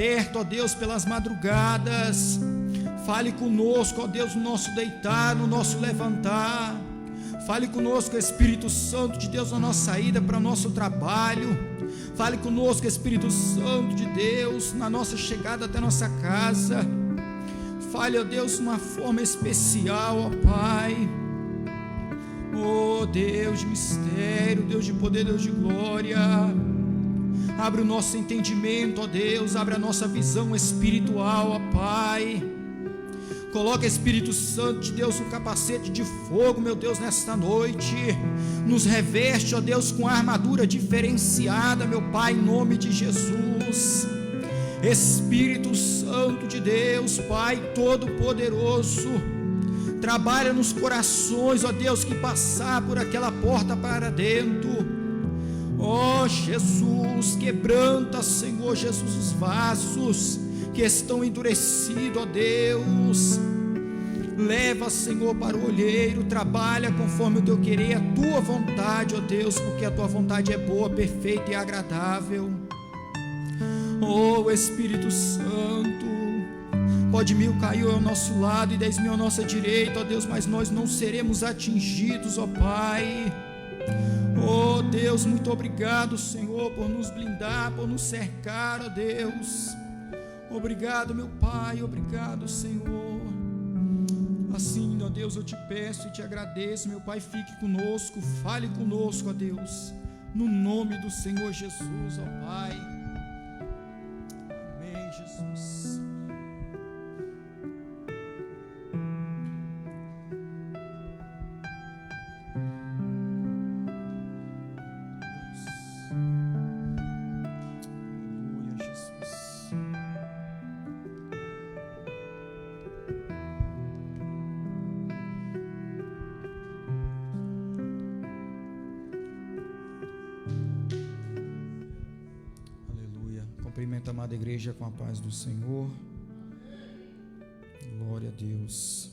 desperta, ó Deus, pelas madrugadas. Fale conosco, ó Deus, no nosso deitar, no nosso levantar. Fale conosco, Espírito Santo de Deus, na nossa ida para o nosso trabalho. Fale conosco, Espírito Santo de Deus, na nossa chegada até a nossa casa. Fale, ó Deus, de uma forma especial, ó Pai. Ó Deus de mistério, Deus de poder, Deus de glória. Abre o nosso entendimento, ó Deus, abre a nossa visão espiritual, ó Pai. Coloca, Espírito Santo de Deus, um capacete de fogo, meu Deus, nesta noite. Nos reveste, ó Deus, com a armadura diferenciada, meu Pai, em nome de Jesus. Espírito Santo de Deus, Pai Todo-Poderoso, trabalha nos corações, ó Deus, que passar por aquela porta para dentro. Ó Jesus, quebranta, Senhor Jesus, os vasos que estão endurecidos, ó Deus. Leva, Senhor, para o olheiro, trabalha conforme o teu querer, a tua vontade, ó Deus, porque a tua vontade é boa, perfeita e agradável. Ó Espírito Santo, pode 1000 cair ao nosso lado e 10.000 à nossa direita, ó Deus, mas nós não seremos atingidos, ó Pai. Ó Deus, muito obrigado, Senhor, por nos blindar, por nos cercar, ó Deus. Obrigado, meu Pai, obrigado, Senhor. Assim, ó Deus, eu te peço e te agradeço, meu Pai, fique conosco, fale conosco, ó Deus, no nome do Senhor Jesus, ó Pai. Amém, Jesus. Cumprimento a amada igreja com a paz do Senhor. Glória a Deus.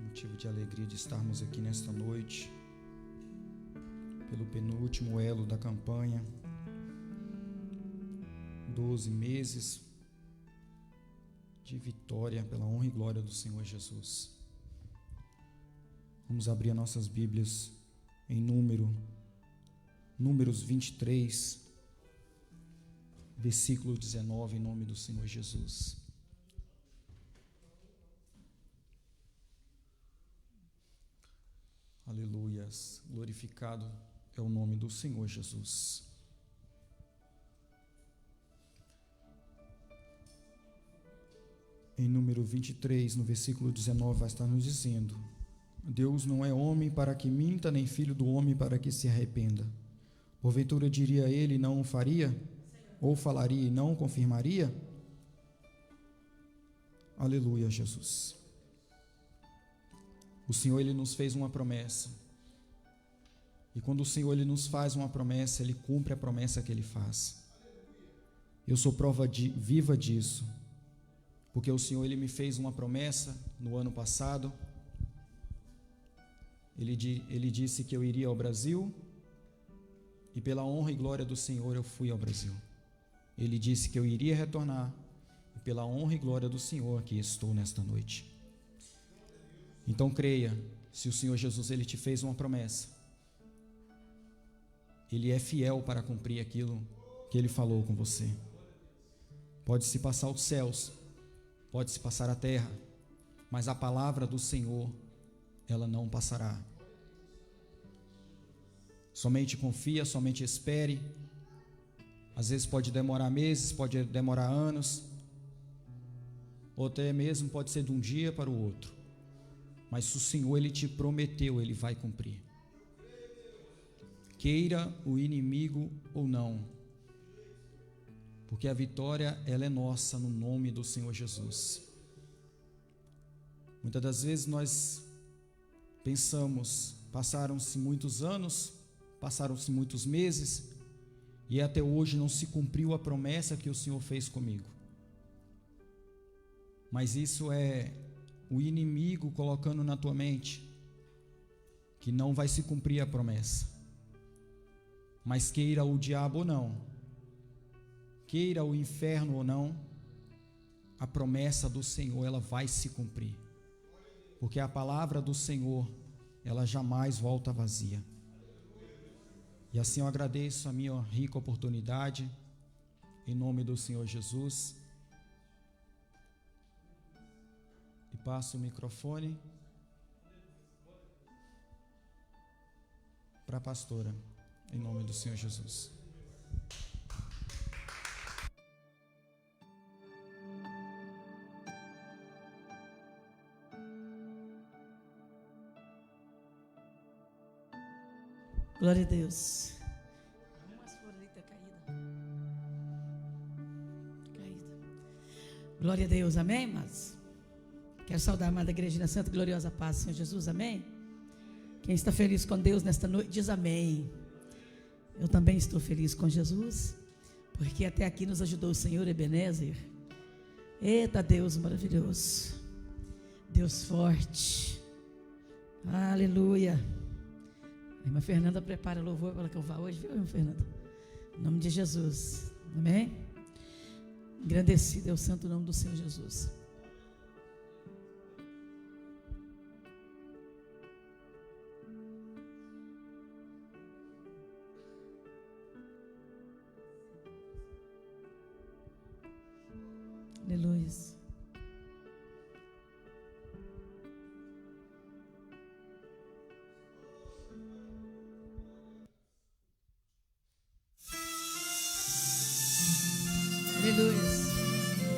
Motivo de alegria de estarmos aqui nesta noite, pelo penúltimo elo da campanha, 12 meses de vitória pela honra e glória do Senhor Jesus. Vamos abrir as nossas Bíblias em Números 23, versículo 19, em nome do Senhor Jesus. Aleluias, glorificado é o nome do Senhor Jesus. Em número 23, no versículo 19, vai estar nos dizendo: Deus não é homem para que minta, nem filho do homem para que se arrependa. Porventura diria ele, não o faria? Ou falaria e não confirmaria? Aleluia, Jesus. O Senhor, Ele nos fez uma promessa. E quando o Senhor, Ele nos faz uma promessa, Ele cumpre a promessa que Ele faz. Eu sou prova viva disso. Porque o Senhor, Ele me fez uma promessa no ano passado. Ele disse que eu iria ao Brasil. E pela honra e glória do Senhor eu fui ao Brasil. Ele disse que eu iria retornar. E pela honra e glória do Senhor aqui estou nesta noite. Então creia, se o Senhor Jesus, Ele te fez uma promessa, Ele é fiel para cumprir aquilo que Ele falou com você. Pode-se passar os céus, pode-se passar a terra, mas a palavra do Senhor, ela não passará. Somente confia, somente espere. Às vezes pode demorar meses, pode demorar anos, ou até mesmo pode ser de um dia para o outro. Mas se o Senhor, Ele te prometeu, Ele vai cumprir. Queira o inimigo ou não, porque a vitória, ela é nossa no nome do Senhor Jesus. Muitas das vezes nós pensamos, passaram-se muitos anos, passaram-se muitos meses, e até hoje não se cumpriu a promessa que o Senhor fez comigo. Mas isso é o inimigo colocando na tua mente que não vai se cumprir a promessa. Mas queira o diabo ou não, queira o inferno ou não, a promessa do Senhor, ela vai se cumprir, porque a palavra do Senhor, ela jamais volta vazia. E assim eu agradeço a minha rica oportunidade, em nome do Senhor Jesus, e passo o microfone para a pastora, em nome do Senhor Jesus. Glória a Deus. Umas foram ali, tá caída. Glória a Deus, amém, irmãos? Quero saudar a amada igreja na santa e gloriosa paz do Senhor Jesus, amém? Quem está feliz com Deus nesta noite, diz amém. Eu também estou feliz com Jesus, porque até aqui nos ajudou o Senhor Ebenezer. Eita Deus maravilhoso, Deus forte, aleluia. A irmã Fernanda prepara louvor para que eu vá hoje, viu, irmã Fernanda? Em nome de Jesus, amém? Engrandecido é o santo nome do Senhor Jesus. Aleluia. Aleluia.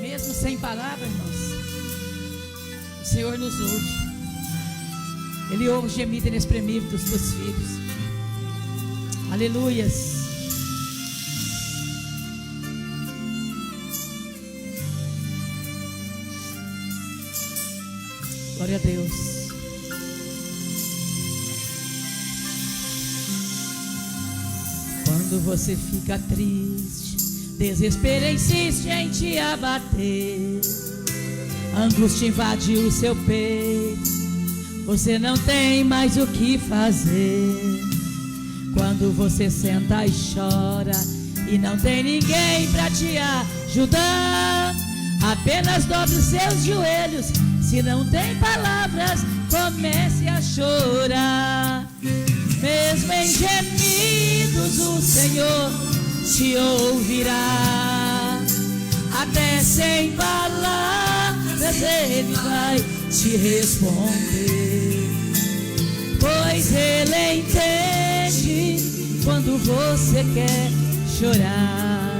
Mesmo sem palavras, irmãos, o Senhor nos ouve. Ele ouve o gemido inexprimível dos teus filhos. Aleluias. Glória a Deus. Quando você fica triste, desespero insiste em te abater, angústia invade o seu peito, você não tem mais o que fazer. Quando você senta e chora e não tem ninguém pra te ajudar, apenas dobre os seus joelhos. Se não tem palavras, comece a chorar. Mesmo em gemidos o Senhor te ouvirá. Até sem palavras Ele vai te responder, pois Ele entende quando você quer chorar.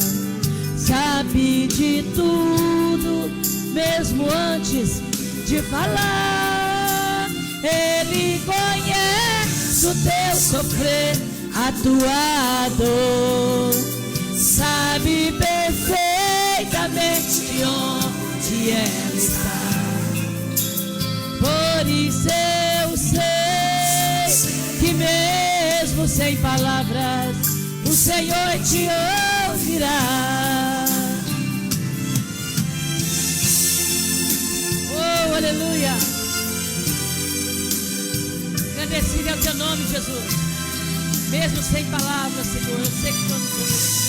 Sabe de tudo, mesmo antes de falar. Ele conhece o teu sofrer, a tua dor, sabe perfeitamente onde ela está. Por isso eu sei que mesmo sem palavras o Senhor te ouvirá. Oh, aleluia. Agradecido é o teu nome, Jesus. Mesmo sem palavras, Senhor, eu sei que tu nos ouves.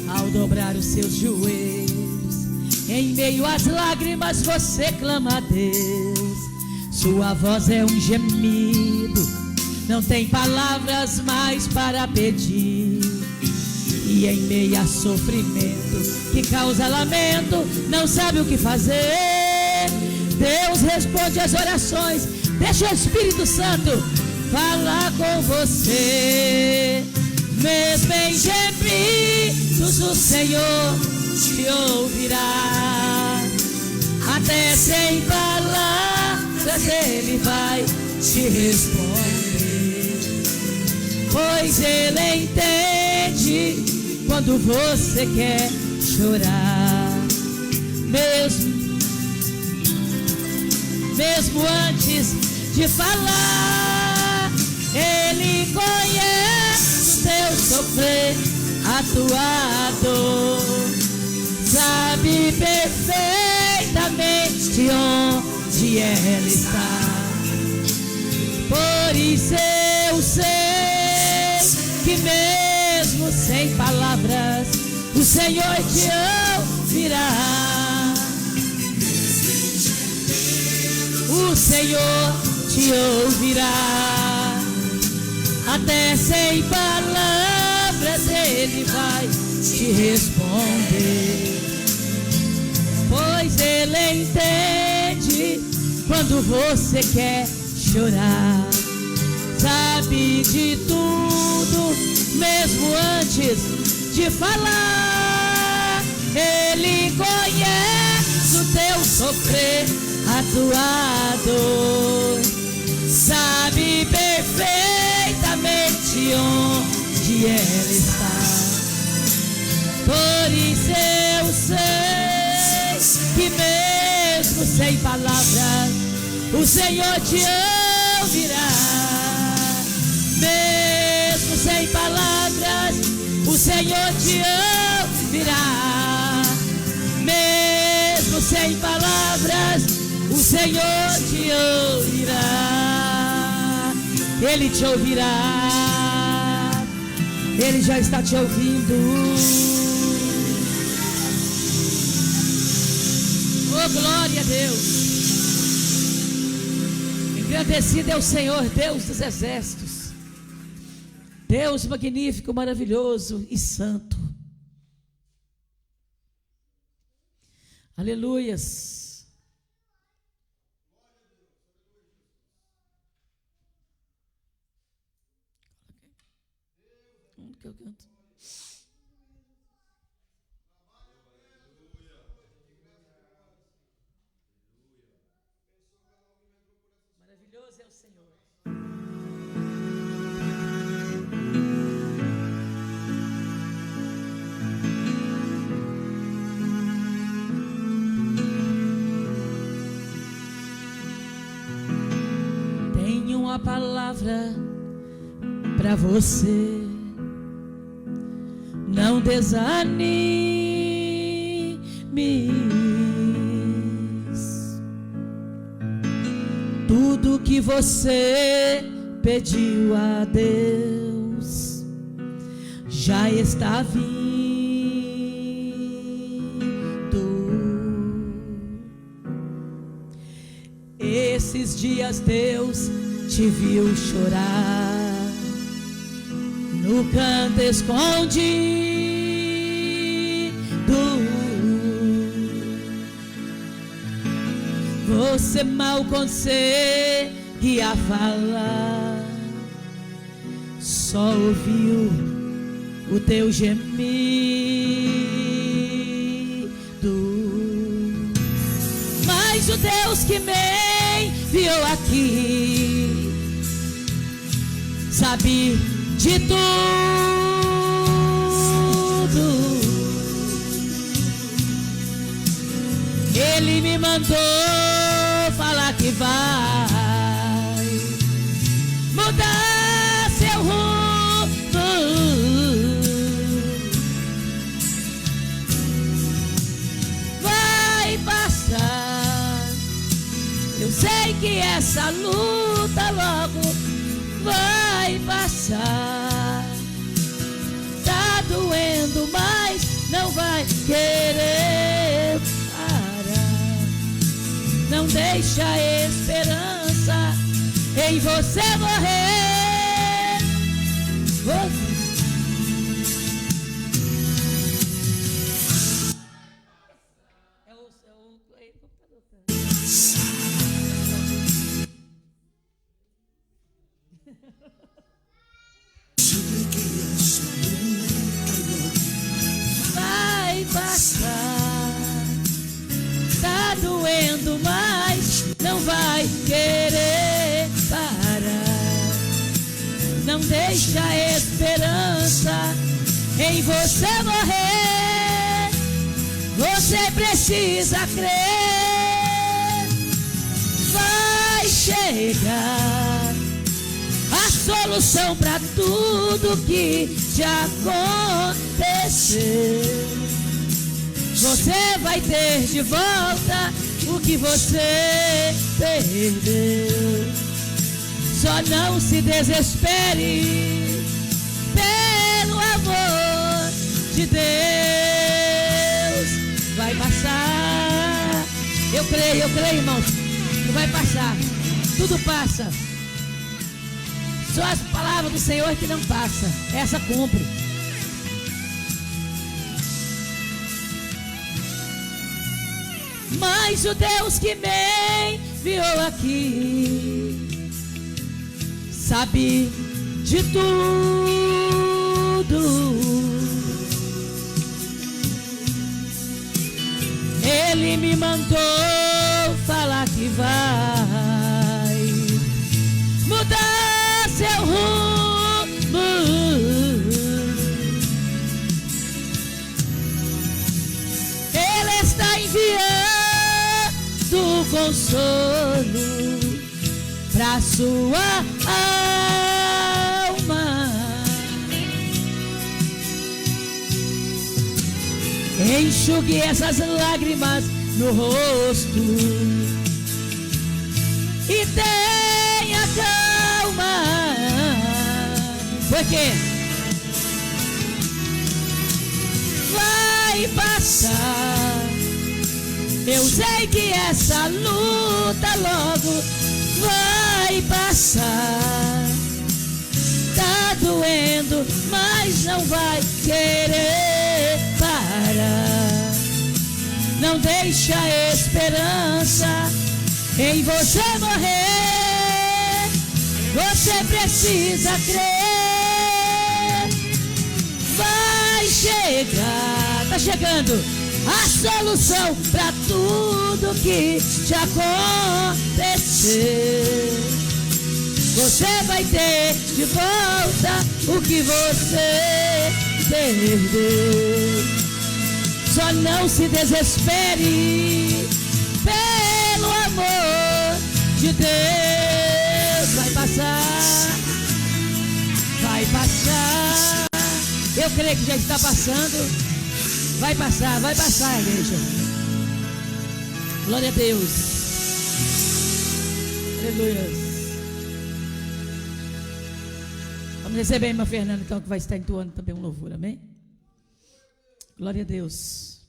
Ao dobrar os seus joelhos, em meio às lágrimas você clama a Deus. Sua voz é um gemido, não tem palavras mais para pedir. E em meio a sofrimento que causa lamento, não sabe o que fazer. Deus responde às orações, deixa o Espírito Santo falar com você. Mesmo em gemidos o Senhor te ouvirá. Até sem palavras Ele vai te responder, pois Ele entende quando você quer chorar. Mesmo antes de falar, Ele conhece o teu sofrer, a tua dor, sabe perfeitamente onde ela está. Por isso eu sei que mesmo sem palavras o Senhor te ouvirá. O Senhor te ouvirá. Até sem palavras Ele vai te responder, pois Ele entende quando você quer chorar. Sabe de tudo, mesmo antes de falar. Ele conhece o teu sofrer, a tua dor, sabe perfeitamente onde ela está. Por isso eu sei que mesmo sem palavras o Senhor te ouvirá. Mesmo sem palavras o Senhor te ouvirá. Mesmo sem palavras o Senhor te ouvirá. Ele te ouvirá. Ele já está te ouvindo. Oh, glória a Deus. Engrandecido é o Senhor, Deus dos exércitos, Deus magnífico, maravilhoso e santo. Aleluias. Onde que eu canto? Maravilhoso é o Senhor. Tenho uma palavra para você. Não desanimes. Tudo que você pediu a Deus já está vindo. Esses dias Deus te viu chorar no canto escondido. Você mal conseguia falar, só ouviu o teu gemido. Mas o Deus que me enviou aqui sabe de tudo. Ele me mandou falar que vai mudar seu rumo. Vai passar. Eu sei que essa luta logo vai passar. Tá doendo, mas não vai querer parar. Não deixa a esperança em você morrer. Vai passar. Tá doendo, mas não vai querer parar. Não deixa a esperança em você morrer. Você precisa crer. Vai chegar a solução para tudo que te aconteceu. Você vai ter de volta o que você perdeu. Só não se desespere pelo amor de Deus. Vai passar. Eu creio, irmãos. Vai passar. Tudo passa. Só as palavras do Senhor que não passa. Essa cumpre. Mas o Deus que me enviou aqui sabe de tudo. Ele me mandou falar que vai mudar seu rumo. Ele está enviando consolo para sua alma. Enxugue essas lágrimas no rosto e tenha calma, porque vai passar. Eu sei que essa luta logo vai passar. Tá doendo, mas não vai querer parar. Não deixa a esperança em você morrer. Você precisa crer. Vai chegar, tá chegando a solução para tudo que te acontecer. Você vai ter de volta o que você perdeu. Só não se desespere pelo amor de Deus. Vai passar, vai passar. Eu creio que já está passando. Vai passar, igreja. Glória a Deus. Aleluia. Vamos receber a irmã Fernanda, então, que vai estar entoando também um louvor, amém? Glória a Deus.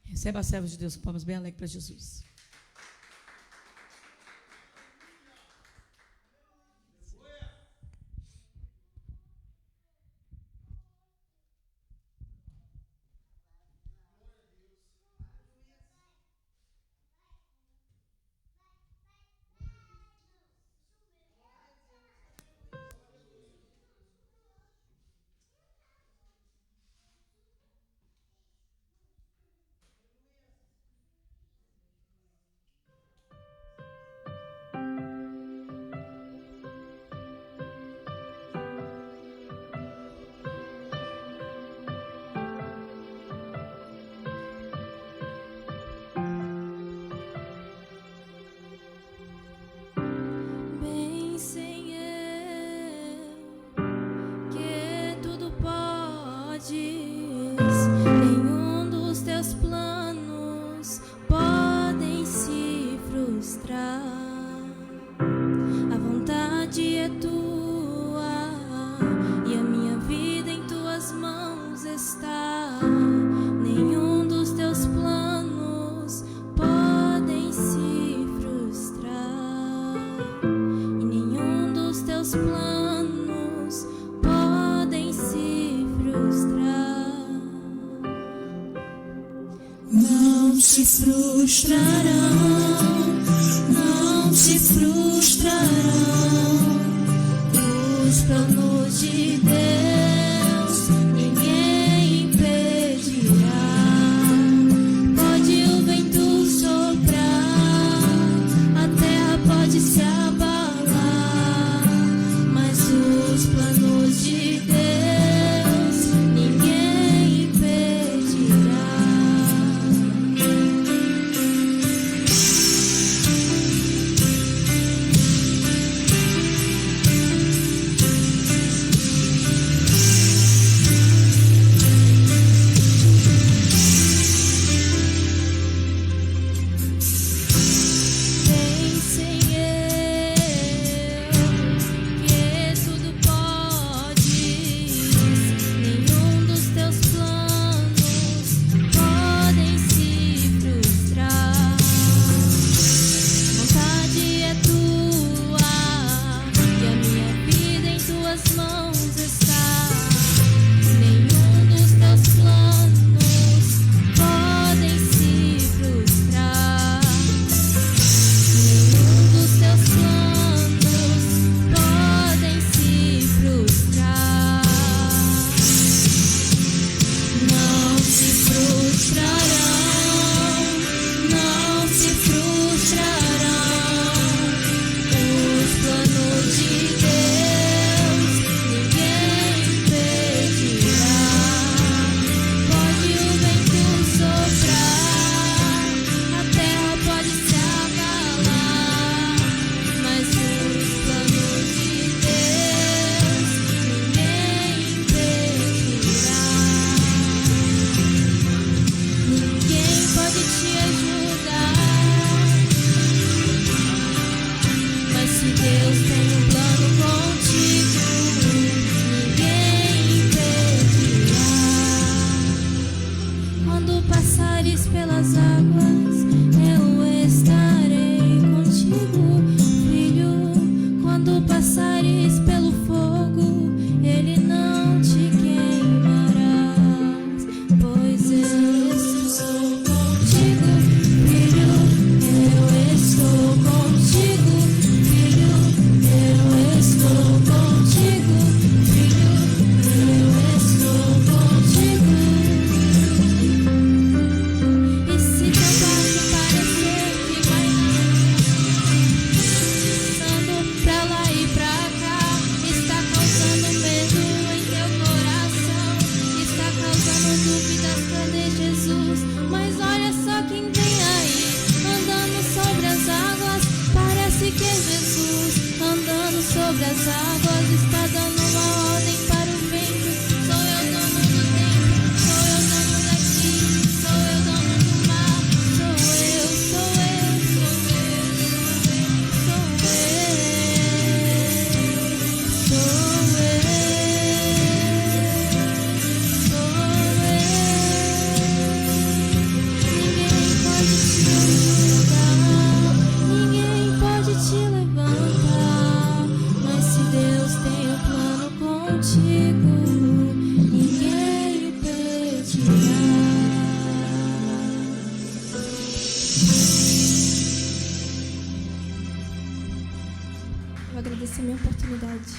Receba a serva de Deus, palmas bem alegres para Jesus. Não se frustrarão os planos de Deus, ninguém impedirá. Pode o vento soprar, a terra pode se abalar, mas os planos de Deus ninguém impedirá. passares pelas águas, eu estarei contigo, filho. Quando passares pelo fogo, ele não te queimarás, pois eu estou contigo, filho. Eu estou contigo, filho. Eu estou contigo, filho. Eu estou contigo. E se teu passo parecer que vai andando pra lá e pra cá, está causando medo em teu coração, está causando dúvidas, cadê Jesus? Mas olha só quem vem aí, andando sobre as águas, parece que é Jesus, andando sobre as águas, está dando uma ordem para o vento. Sou eu dono do tempo, sou eu dono daqui, sou eu dono do mar, sou eu, sou eu, sou eu, sou eu, sou eu, sou Ninguém pode te levantar, mas se Deus tem um plano contigo, ninguém o impedirá. Eu agradeço a minha oportunidade.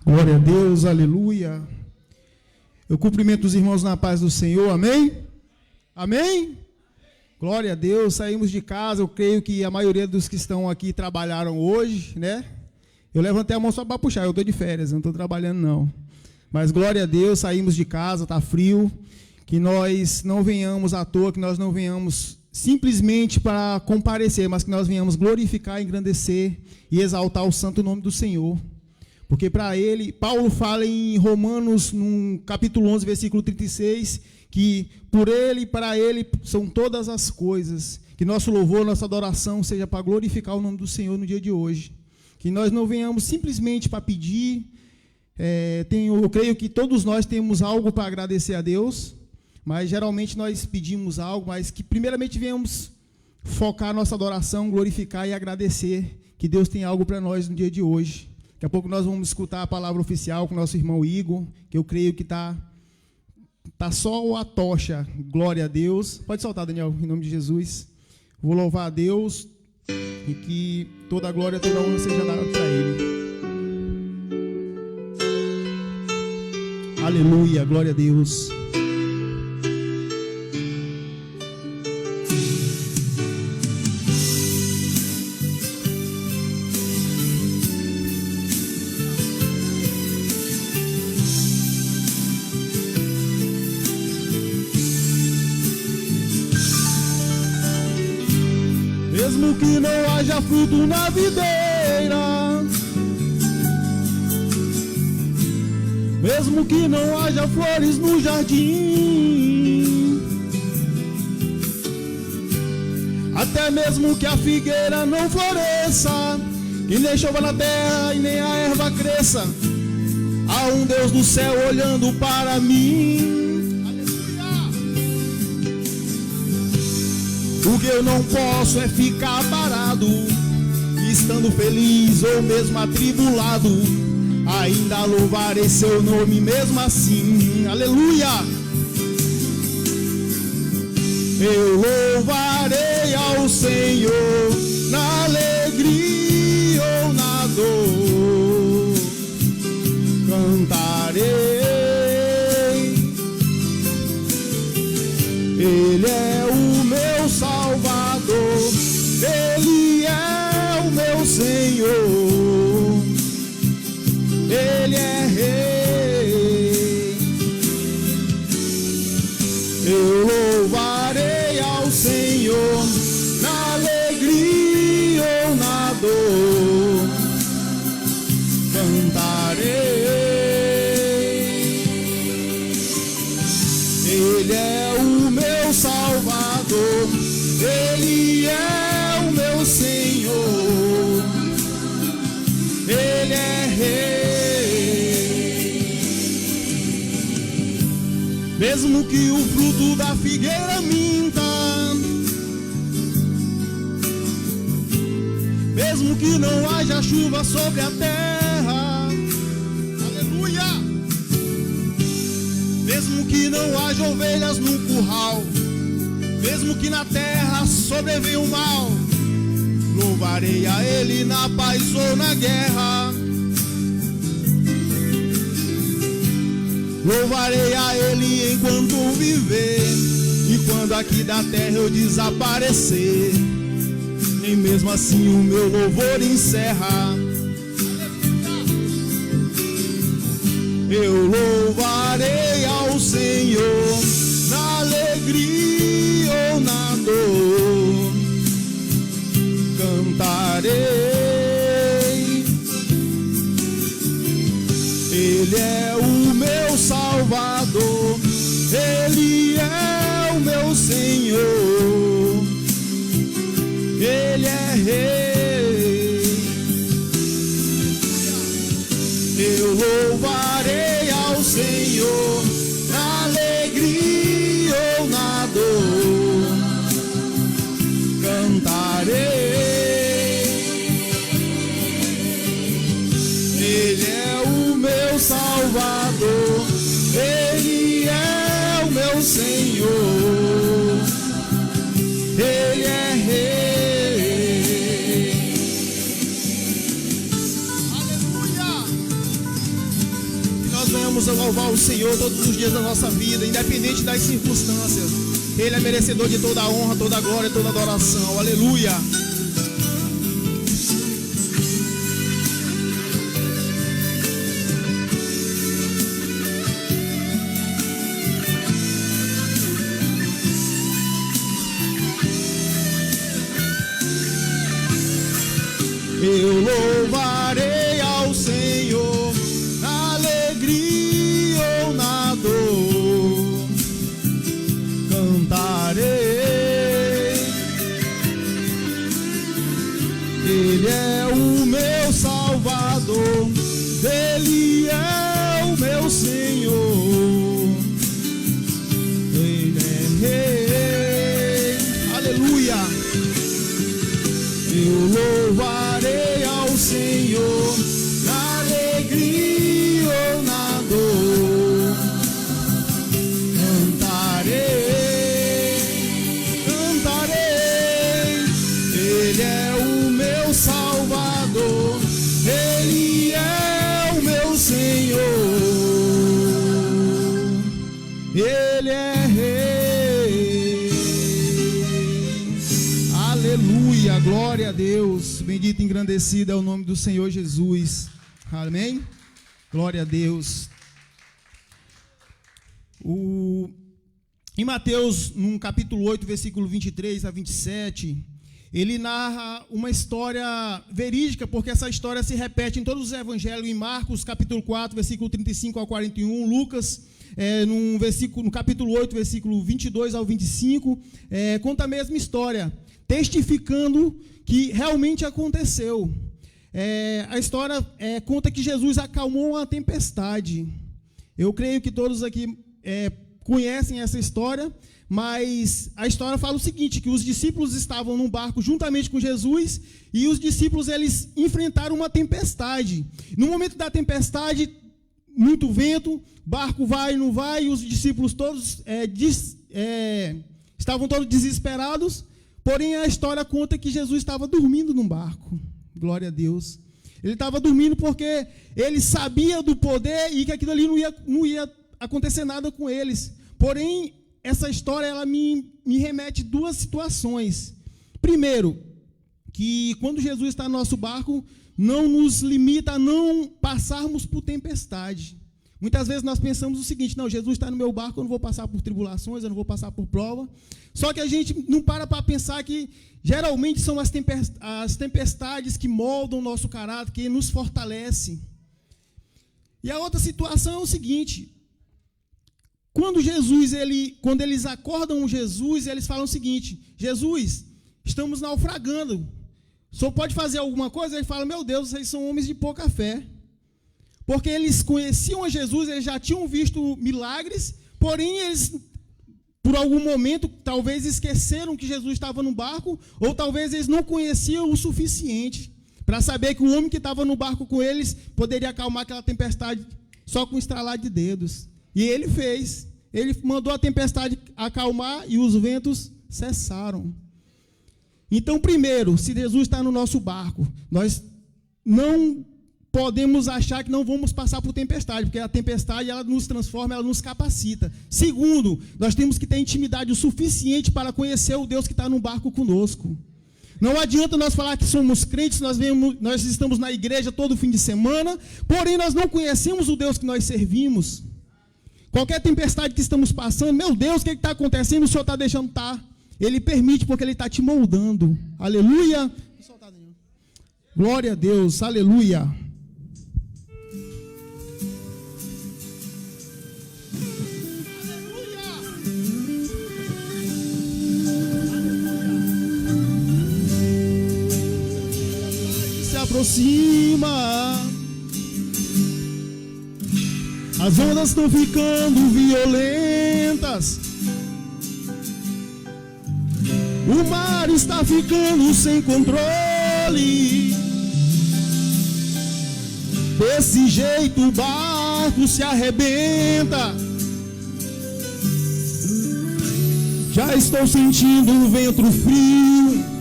Glória a Deus, aleluia. Eu cumprimento os irmãos na paz do Senhor, amém? Amém? Glória a Deus, saímos de casa, eu creio que a maioria dos que estão aqui trabalharam hoje, né? Eu levantei a mão só para puxar, eu estou de férias, não estou trabalhando não. Mas glória a Deus, saímos de casa, está frio, que nós não venhamos à toa, que nós não venhamos simplesmente para comparecer, mas que nós venhamos glorificar, engrandecer e exaltar o santo nome do Senhor. Porque para ele, Paulo fala em Romanos, no capítulo 11, versículo 36, que por ele e para ele são todas as coisas. Que nosso louvor, nossa adoração seja para glorificar o nome do Senhor no dia de hoje. Que nós não venhamos simplesmente para pedir. Eu creio que todos nós temos algo para agradecer a Deus, mas geralmente nós pedimos algo, mas que primeiramente venhamos focar nossa adoração, glorificar e agradecer que Deus tem algo para nós no dia de hoje. Daqui a pouco nós vamos escutar a palavra oficial com o nosso irmão Igor, que eu creio que está só a tocha. Glória a Deus. Pode soltar, Daniel, em nome de Jesus. Vou louvar a Deus e que toda a glória, toda a honra seja dada para Ele. Aleluia, glória a Deus. Mesmo que não haja fruto na videira, mesmo que não haja flores no jardim, até mesmo que a figueira não floresça, que nem chova na terra e nem a erva cresça, há um Deus do céu olhando para mim. O que eu não posso é ficar parado, estando feliz ou mesmo atribulado, ainda louvarei seu nome mesmo assim. Aleluia! Eu louvarei ao Senhor na alegria ou na dor, cantarei. Ele é o meu Salvador, Ele é o meu Senhor, Ele é Rei. Eu louvarei ao Senhor na alegria ou na dor, cantarei. Ele é o meu Salvador, Ele é o meu Senhor, Ele é Rei. mesmo que o fruto da figueira minta, mesmo que não haja chuva sobre a terra, aleluia, mesmo que não haja ovelhas no curral, mesmo que na terra sobrevenha o mal, louvarei a Ele na paz ou na guerra. Louvarei a Ele enquanto viver, e quando aqui da terra eu desaparecer, nem mesmo assim o meu louvor encerra. Eu louvarei ao Senhor na alegria ou na dor, cantarei. Ele é o meu Salvador, Ele é o meu Senhor, Ele é Rei. Eu louvarei ao Senhor na alegria ou na dor, cantarei. Ele é o meu Salvador, Ele é o meu Senhor, Ele é Rei. Aleluia! Que nós venhamos a louvar o Senhor todos os dias da nossa vida, independente das circunstâncias. Ele é merecedor de toda a honra, toda a glória, toda a adoração. Aleluia! Eu louvarei ao Senhor na alegria ou na dor, cantarei. Ele é o meu Salvador, Ele é o meu Senhor, Ele é Rei. Aleluia! Eu louvarei ao Senhor na alegria ou na dor, cantarei, cantarei. Ele é o meu Salvador, Ele é o meu Senhor, Ele é Rei. Aleluia, glória a Deus, bendito e engrandecido é o nome do Senhor Jesus, amém? Glória a Deus. Em Mateus, no capítulo 8, versículo 23 a 27, ele narra uma história verídica, porque essa história se repete em todos os evangelhos, em Marcos, capítulo 4, versículo 35 ao 41, Lucas, no capítulo 8, versículo 22 ao 25, conta a mesma história, testificando que realmente aconteceu. A história conta que Jesus acalmou uma tempestade. Eu creio que todos aqui conhecem essa história, mas a história fala o seguinte, que os discípulos estavam num barco juntamente com Jesus, e os discípulos eles enfrentaram uma tempestade. No momento da tempestade, muito vento, barco vai e não vai, e os discípulos todos estavam todos desesperados. Porém, a história conta que Jesus estava dormindo num barco. Glória a Deus. Ele estava dormindo porque ele sabia do poder e que aquilo ali não ia acontecer nada com eles. Porém, essa história ela me remete a duas situações. Primeiro, que quando Jesus está no nosso barco, não nos limita a não passarmos por tempestade. Muitas vezes nós pensamos o seguinte, não, Jesus está no meu barco, eu não vou passar por tribulações, eu não vou passar por prova. Só que a gente não para pensar que geralmente são as tempestades que moldam o nosso caráter, que nos fortalecem. E a outra situação é o seguinte, quando eles acordam Jesus, eles falam o seguinte, Jesus, estamos naufragando, o senhor pode fazer alguma coisa? Ele fala, meu Deus, vocês são homens de pouca fé. Porque eles conheciam a Jesus, eles já tinham visto milagres, Porém, eles, por algum momento, talvez esqueceram que Jesus estava no barco, ou talvez eles não conheciam o suficiente para saber que o homem que estava no barco com eles poderia acalmar aquela tempestade só com um estralar de dedos. E ele fez. Ele mandou a tempestade acalmar e os ventos cessaram. Então, primeiro, se Jesus está no nosso barco, nós não podemos achar que não vamos passar por tempestade, porque a tempestade ela nos transforma, ela nos capacita. Segundo, nós temos que ter intimidade o suficiente para conhecer o Deus que está no barco conosco. Não adianta nós falar que somos crentes, nós estamos na igreja todo fim de semana, porém nós não conhecemos o Deus que nós servimos. Qualquer tempestade que estamos passando, meu Deus, o que está acontecendo? O Senhor está deixando estar. Ele permite porque Ele está te moldando. Aleluia. Glória a Deus, aleluia. Aproxima, as ondas estão ficando violentas, o mar está ficando sem controle. Desse jeito o barco se arrebenta. Já estou sentindo um vento frio.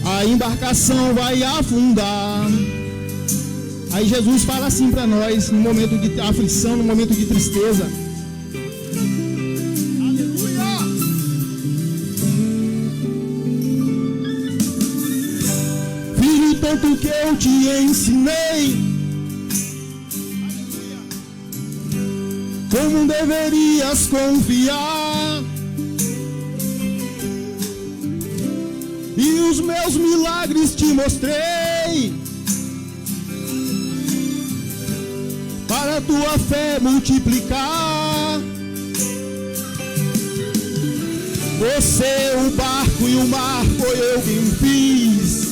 A embarcação vai afundar. Aí Jesus fala assim para nós, no momento de aflição, no momento de tristeza. Aleluia! Filho, tanto que eu te ensinei, como deverias confiar. E os meus milagres te mostrei, para a tua fé multiplicar. Você, o barco e o mar, foi eu quem fiz.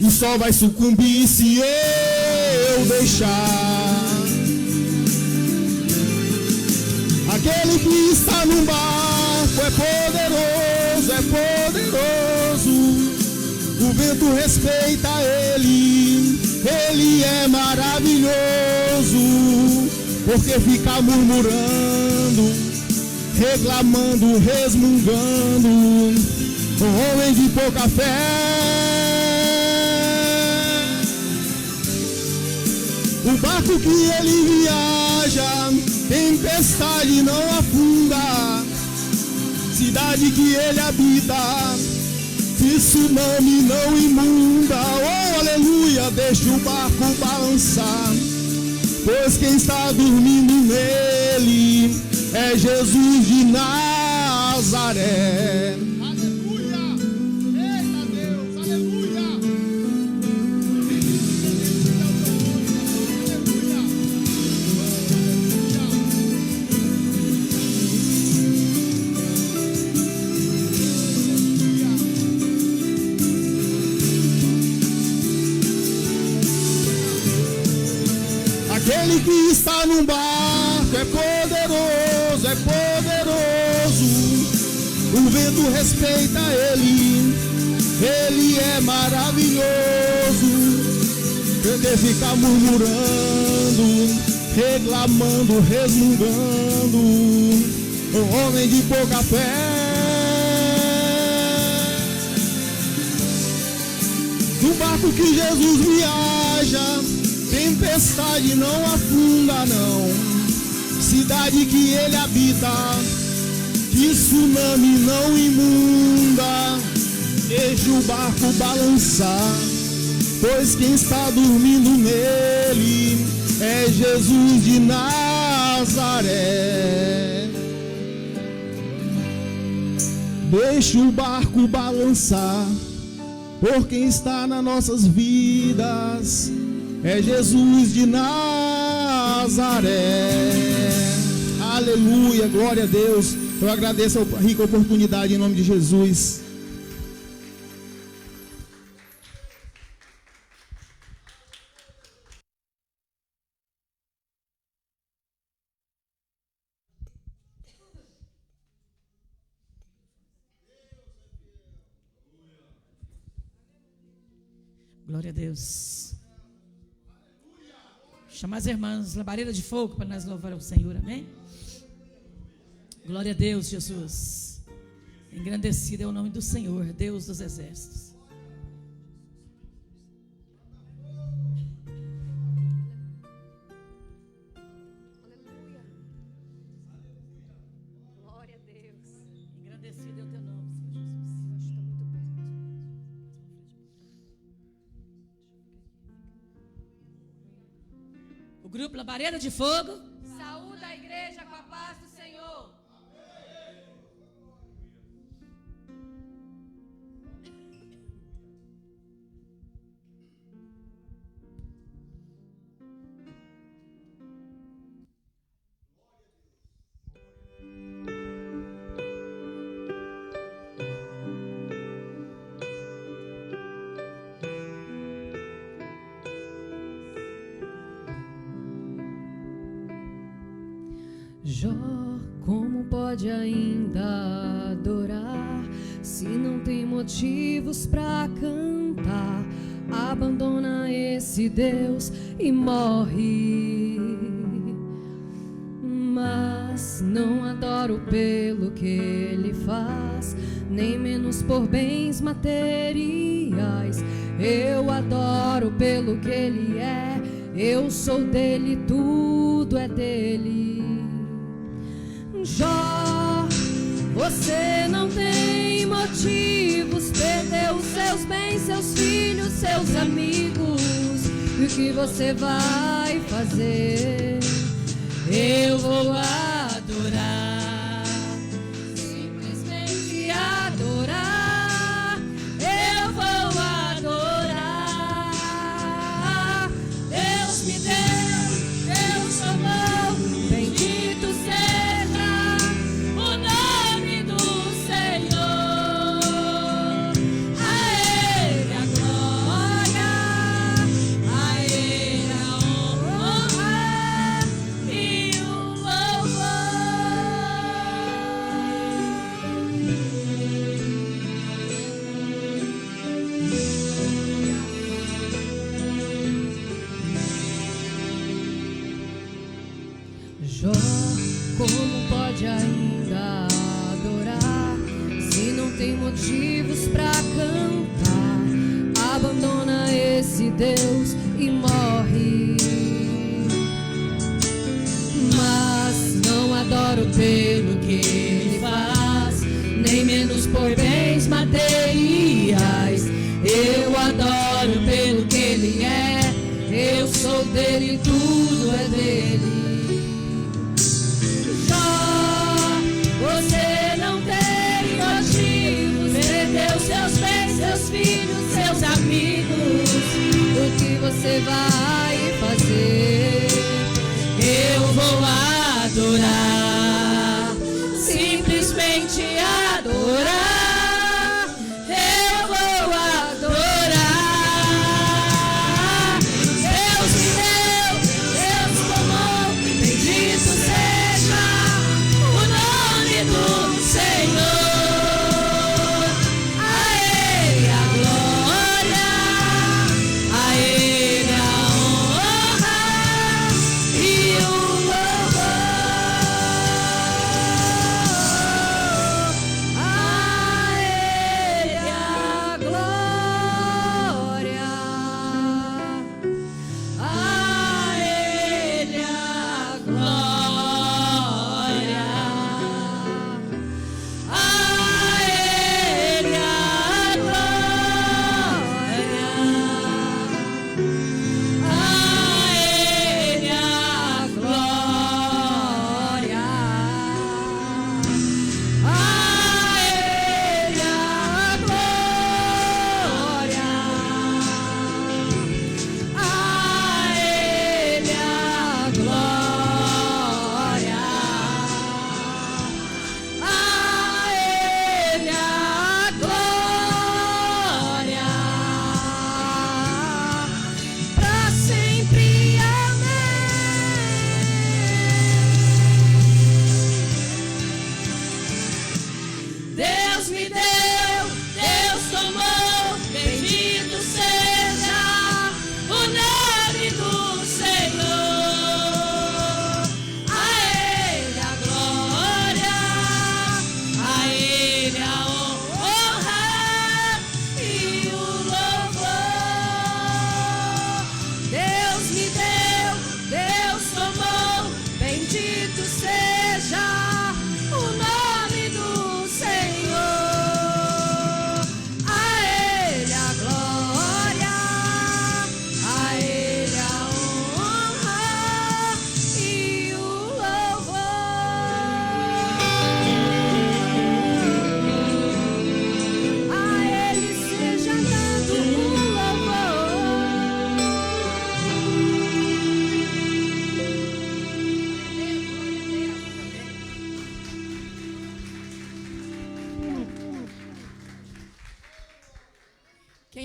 E só vai sucumbir se eu deixar. Aquele que está no barco é poderoso, é poderoso. O vento respeita ele, ele é maravilhoso. Porque fica murmurando, reclamando, resmungando, um homem de pouca fé. O barco que ele viaja, tempestade não afunda. Cidade que ele habita, se tsunami não imunda. Oh, aleluia, deixa o barco balançar, pois quem está dormindo nele é Jesus de Nazaré. Aleluia, eita Deus, aleluia. Aquele que está num barco é poderoso, é poderoso. O vento respeita ele, ele é maravilhoso. Ele fica murmurando, reclamando, resmungando, um homem de pouca fé. No barco que Jesus viaja, tempestade não afunda, não. Cidade que ele habita, que tsunami não imunda. Deixa o barco balançar, pois quem está dormindo nele é Jesus de Nazaré. Deixa o barco balançar, por quem está nas nossas vidas é Jesus de Nazaré. Aleluia, glória a Deus. Eu agradeço a rica oportunidade em nome de Jesus. Glória a Deus. Chamar as irmãs labaredas de fogo para nós louvar o Senhor, amém? Glória a Deus, Jesus. Engrandecido é o nome do Senhor, Deus dos exércitos. Aleluia. Glória a Deus. Engrandecido é o teu nome, Senhor Jesus. Eu acho que está muito perto. O grupo Labareda de Fogo Saúde a igreja com a paz do Senhor. Jó, como pode ainda adorar se não tem motivos pra cantar? Abandona esse Deus e morre. Mas não adoro pelo que ele faz, nem menos por bens materiais. Eu adoro pelo que ele é, eu sou dele, tudo é dele. Jó, você não tem motivos, perdeu seus bens, seus filhos, seus amigos. E o que você vai fazer? Eu vou adorar, simplesmente adorar. Eu vou adorar. Deus me deu, Deus chamou, bendito seja o nome do Senhor. A Ele a glória, a Ele a honra e o Jó, como pode ainda adorar se não tem motivos pra cantar? Abandona esse Deus e morre. Mas não adoro pelo que ele faz, nem menos por bens materiais. Eu adoro pelo que ele é, eu sou dele, tudo é dele. Você não tem motivos, perdeu seus bens, seus filhos, seus amigos. O que você vai fazer? Eu vou adorar, simplesmente adorar. Eu vou adorar. Deus me deu, Deus tomou, bendito seja o nome do Senhor. A Ele a glória, a Ele a honra e o louvor.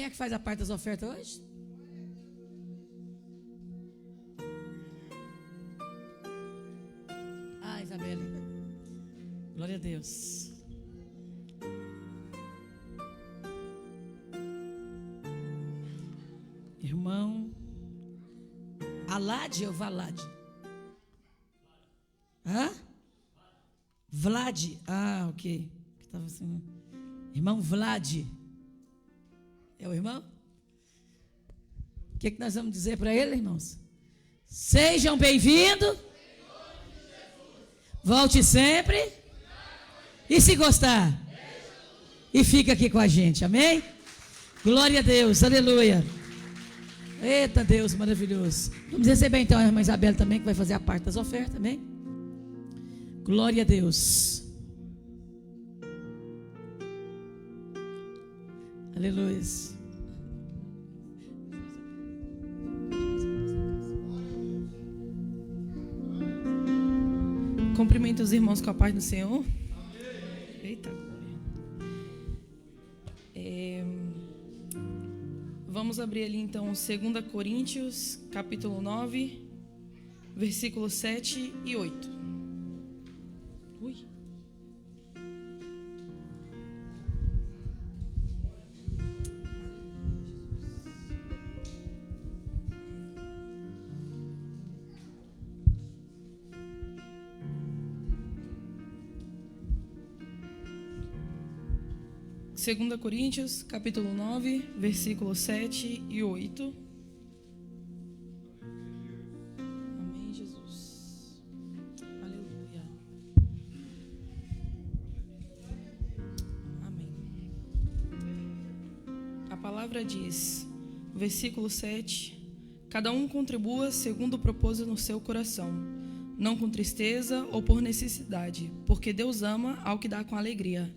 é que faz a parte das ofertas hoje? Ah, Isabela. Glória a Deus. Irmão Alad ou Valad? Hã? Vlad. Ah, ok. Que tava assim. Irmão Vlad. É o irmão? O que nós vamos dizer para ele, irmãos? Sejam bem-vindos. Volte sempre. E se gostar, e fica aqui com a gente, amém? Glória a Deus, aleluia. Eita Deus, maravilhoso. Vamos receber então a irmã Isabela também, que vai fazer a parte das ofertas, amém? Glória a Deus. Aleluia. Cumprimento os irmãos com a paz do Senhor. Eita. Vamos abrir ali então 2 Coríntios, capítulo 9, versículos 7 e 8. Ui. Segunda Coríntios, capítulo 9, versículos 7 e 8. Amém, Jesus. Aleluia. Amém. A palavra diz, versículo 7, cada um contribua segundo o propósito no seu coração, não com tristeza ou por necessidade, porque Deus ama ao que dá com alegria.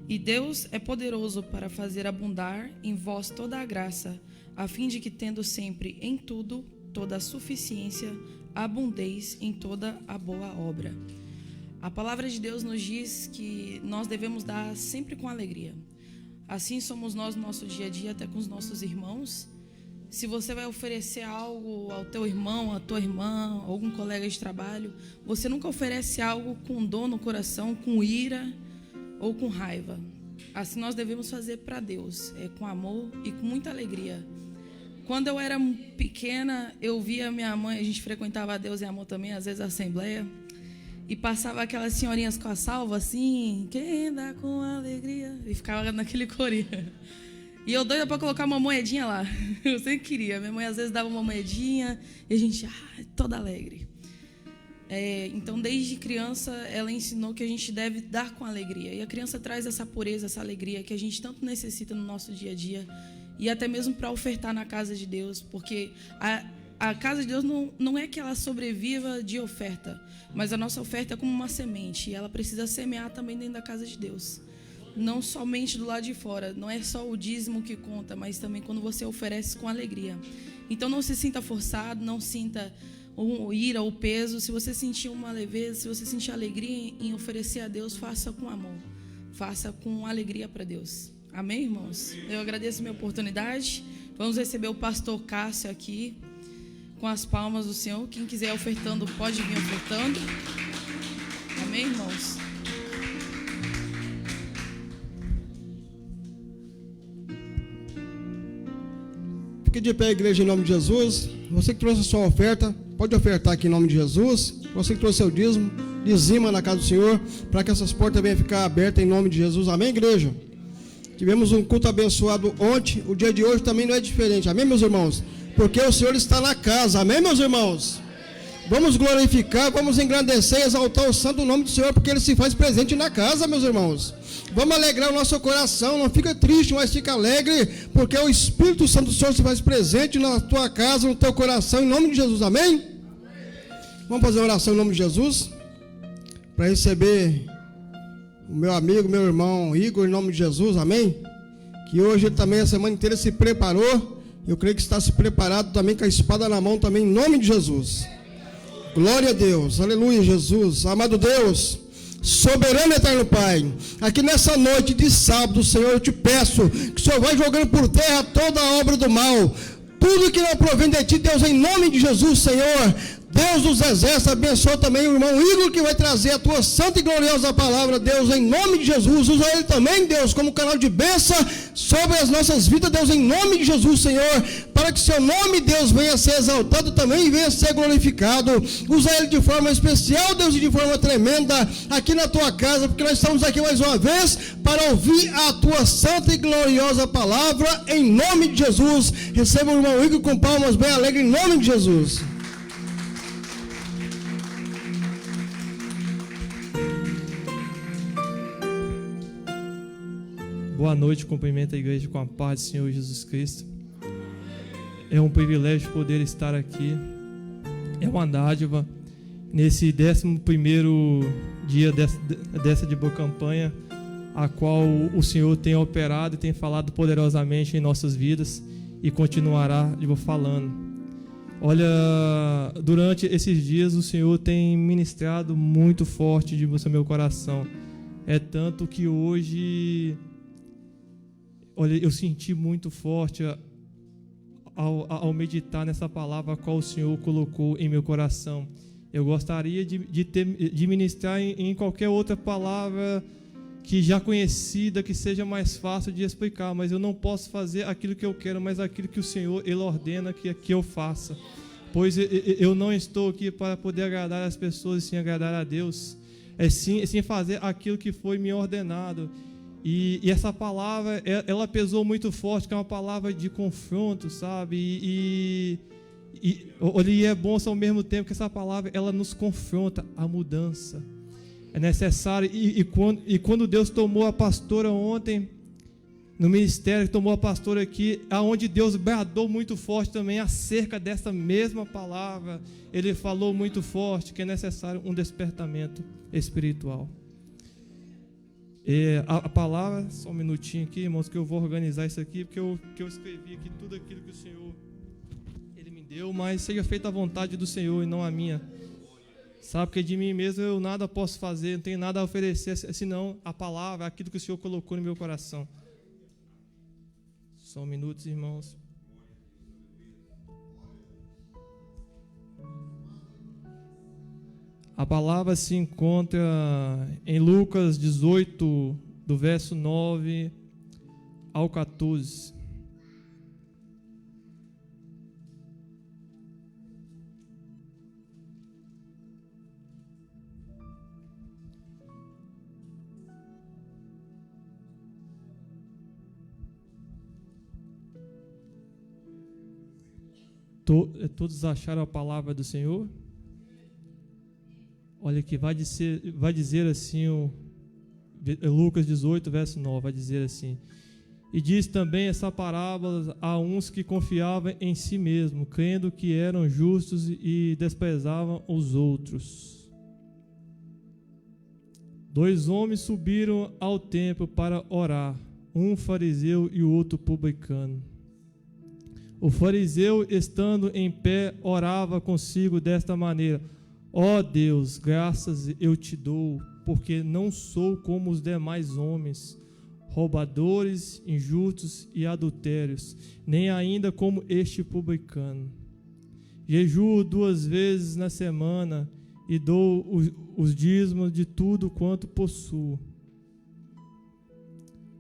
E Deus é poderoso para fazer abundar em vós toda a graça, a fim de que, tendo sempre em tudo toda a suficiência, abundeis em toda a boa obra. A palavra de Deus nos diz que nós devemos dar sempre com alegria. Assim somos nós no nosso dia a dia, até com os nossos irmãos. Se você vai oferecer algo ao teu irmão, à tua irmã, algum colega de trabalho, você nunca oferece algo com dor no coração, com ira ou com raiva. Assim nós devemos fazer para Deus, com amor e com muita alegria. Quando eu era pequena, eu via minha mãe, a gente frequentava a Deus e Amor também, às vezes a assembleia, e passava aquelas senhorinhas com a salva assim, quem dá com alegria, e ficava naquele corinho. E eu doida para colocar uma moedinha lá, eu sempre queria, minha mãe às vezes dava uma moedinha, e a gente, toda alegre. Então, desde criança, ela ensinou que a gente deve dar com alegria. E a criança traz essa pureza, essa alegria que a gente tanto necessita no nosso dia a dia. E até mesmo para ofertar na casa de Deus. Porque a casa de Deus não é que ela sobreviva de oferta. Mas a nossa oferta é como uma semente. E ela precisa semear também dentro da casa de Deus. Não somente do lado de fora. Não é só o dízimo que conta, mas também quando você oferece com alegria. Então, não se sinta forçado, não sinta ou ira ou peso. Se você sentir uma leveza, se você sentir alegria em oferecer a Deus, faça com amor, faça com alegria para Deus. Amém, irmãos? Eu agradeço a minha oportunidade. Vamos receber o pastor Cássio aqui com as palmas do Senhor. Quem quiser ofertando, pode vir ofertando. Amém, irmãos? Fique de pé, igreja, em nome de Jesus. Você que trouxe a sua oferta, pode ofertar aqui em nome de Jesus. Você que trouxe seu dízimo, dizima na casa do Senhor, para que essas portas venham ficar abertas em nome de Jesus. Amém, igreja? Tivemos um culto abençoado ontem, o dia de hoje também não é diferente. Amém, meus irmãos? Porque o Senhor está na casa. Amém, meus irmãos? Vamos glorificar, vamos engrandecer e exaltar o santo nome do Senhor, porque Ele se faz presente na casa, meus irmãos. Vamos alegrar o nosso coração, não fica triste, mas fica alegre, porque o Espírito Santo do Senhor se faz presente na tua casa, no teu coração, em nome de Jesus, amém? Vamos fazer uma oração em nome de Jesus, para receber o meu amigo, meu irmão Igor, em nome de Jesus, amém? Que hoje ele também, a semana inteira, se preparou, eu creio que está se preparado também, com a espada na mão também, em nome de Jesus. Glória a Deus, aleluia, Jesus. Amado Deus, Soberano e eterno Pai, aqui nessa noite de sábado, Senhor, eu te peço que o Senhor vai jogando por terra toda a obra do mal, tudo que não provém de ti, Deus, em nome de Jesus, Senhor. Deus dos exércitos, abençoa também o irmão Igor, que vai trazer a tua santa e gloriosa palavra, Deus, em nome de Jesus. Usa ele também, Deus, como canal de bênção sobre as nossas vidas, Deus, em nome de Jesus, Senhor, para que seu nome, Deus, venha ser exaltado também e venha ser glorificado. Usa ele de forma especial, Deus, e de forma tremenda aqui na tua casa, porque nós estamos aqui mais uma vez para ouvir a tua santa e gloriosa palavra, em nome de Jesus. Receba o irmão Igor com palmas bem alegres, em nome de Jesus. Boa noite, cumprimento a igreja com a paz do Senhor Jesus Cristo. É um privilégio poder estar aqui. É uma dádiva nesse 11º dia dessa de boa campanha, a qual o Senhor tem operado e tem falado poderosamente em nossas vidas e continuará falando. Olha, durante esses dias o Senhor tem ministrado muito forte no meu coração. É tanto que hoje, olha, eu senti muito forte ao meditar nessa palavra a qual o Senhor colocou em meu coração. Eu gostaria de ministrar em qualquer outra palavra que já conhecida, que seja mais fácil de explicar, mas eu não posso fazer aquilo que eu quero, mas aquilo que o Senhor Ele ordena que eu faça. Pois eu não estou aqui para poder agradar as pessoas, sim agradar a Deus. É sim fazer aquilo que foi me ordenado. E essa palavra, ela pesou muito forte, que é uma palavra de confronto, sabe? E é bom ao mesmo tempo que essa palavra, ela nos confronta à mudança. É necessário. E quando Deus tomou a pastora ontem, no ministério, tomou a pastora aqui, aonde Deus bradou muito forte também acerca dessa mesma palavra, Ele falou muito forte que é necessário um despertamento espiritual. A palavra, só um minutinho aqui, irmãos, que eu vou organizar isso aqui, porque eu escrevi aqui tudo aquilo que o Senhor Ele me deu, mas seja feita a vontade do Senhor e não a minha. Sabe, porque de mim mesmo eu nada posso fazer, não tenho nada a oferecer, senão a palavra, aquilo que o Senhor colocou no meu coração. Só um minuto, irmãos. A palavra se encontra em Lucas 18, do verso 9 ao 14. Todos acharam a palavra do Senhor? Olha aqui, vai dizer assim, Lucas 18, verso 9, vai dizer assim: e diz também essa parábola a uns que confiavam em si mesmo, crendo que eram justos e desprezavam os outros. 2 homens subiram ao templo para orar, um fariseu e o outro publicano. O fariseu, estando em pé, orava consigo desta maneira: ó Deus, graças eu te dou, porque não sou como os demais homens, roubadores, injustos e adultérios, nem ainda como este publicano. Jejuo 2 vezes na semana e dou os dízimos de tudo quanto possuo.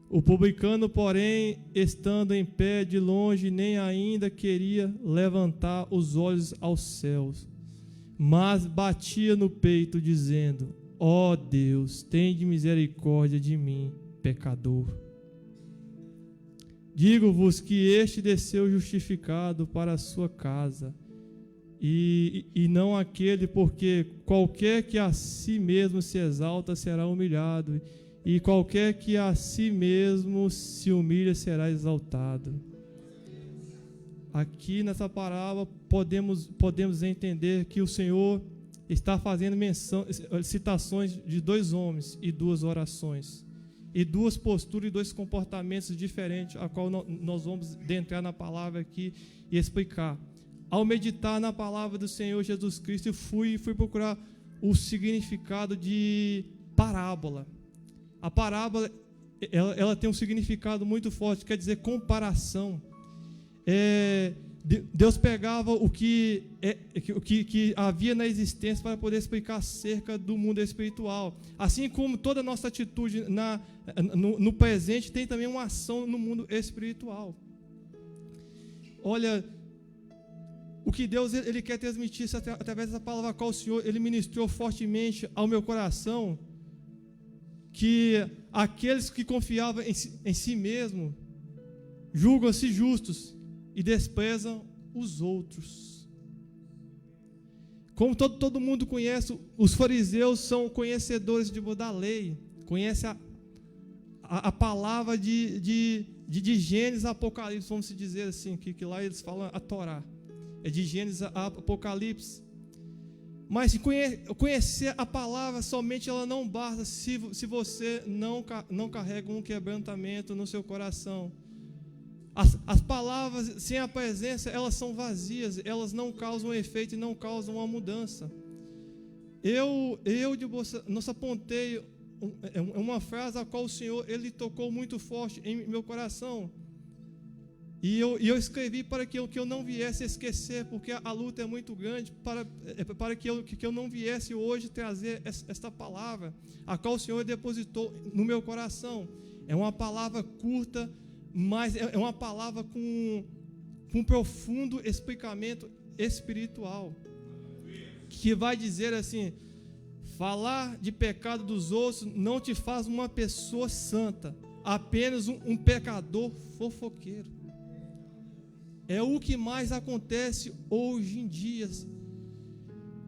O publicano, porém, estando em pé de longe, nem ainda queria levantar os olhos aos céus, mas batia no peito, dizendo: ó Deus, tende misericórdia de mim, pecador. Digo-vos que este desceu justificado para a sua casa, e não aquele, porque qualquer que a si mesmo se exalta será humilhado, e qualquer que a si mesmo se humilha será exaltado. Aqui nessa parábola podemos entender que o Senhor está fazendo citações de 2 homens e 2 orações, e 2 posturas e 2 comportamentos diferentes, a qual nós vamos adentrar na palavra aqui e explicar. Ao meditar na palavra do Senhor Jesus Cristo, eu fui procurar o significado de parábola. A parábola, ela tem um significado muito forte, quer dizer comparação. Deus pegava o que havia na existência para poder explicar acerca do mundo espiritual. Assim como toda a nossa atitude no presente tem também uma ação no mundo espiritual. Olha, o que Deus ele quer transmitir através dessa palavra a qual o Senhor ele ministrou fortemente ao meu coração, que aqueles que confiavam em si mesmo julgam-se justos e desprezam os outros. Como todo mundo conhece, os fariseus são conhecedores da lei, conhecem a palavra de Gênesis a Apocalipse, vamos dizer assim, que lá eles falam a Torá, é de Gênesis a Apocalipse. Mas conhecer a palavra somente ela não basta se você não carrega um quebrantamento no seu coração. As palavras sem a presença, elas são vazias, elas não causam efeito e não causam uma mudança. Nós apontei uma frase a qual o Senhor ele tocou muito forte em meu coração. E eu escrevi para que eu não viesse esquecer, porque a luta é muito grande, para que eu não viesse hoje trazer esta palavra, a qual o Senhor depositou no meu coração. É uma palavra curta, mas é uma palavra com um profundo explicamento espiritual, que vai dizer assim: falar de pecado dos outros não te faz uma pessoa santa, apenas um pecador fofoqueiro. É o que mais acontece hoje em dia.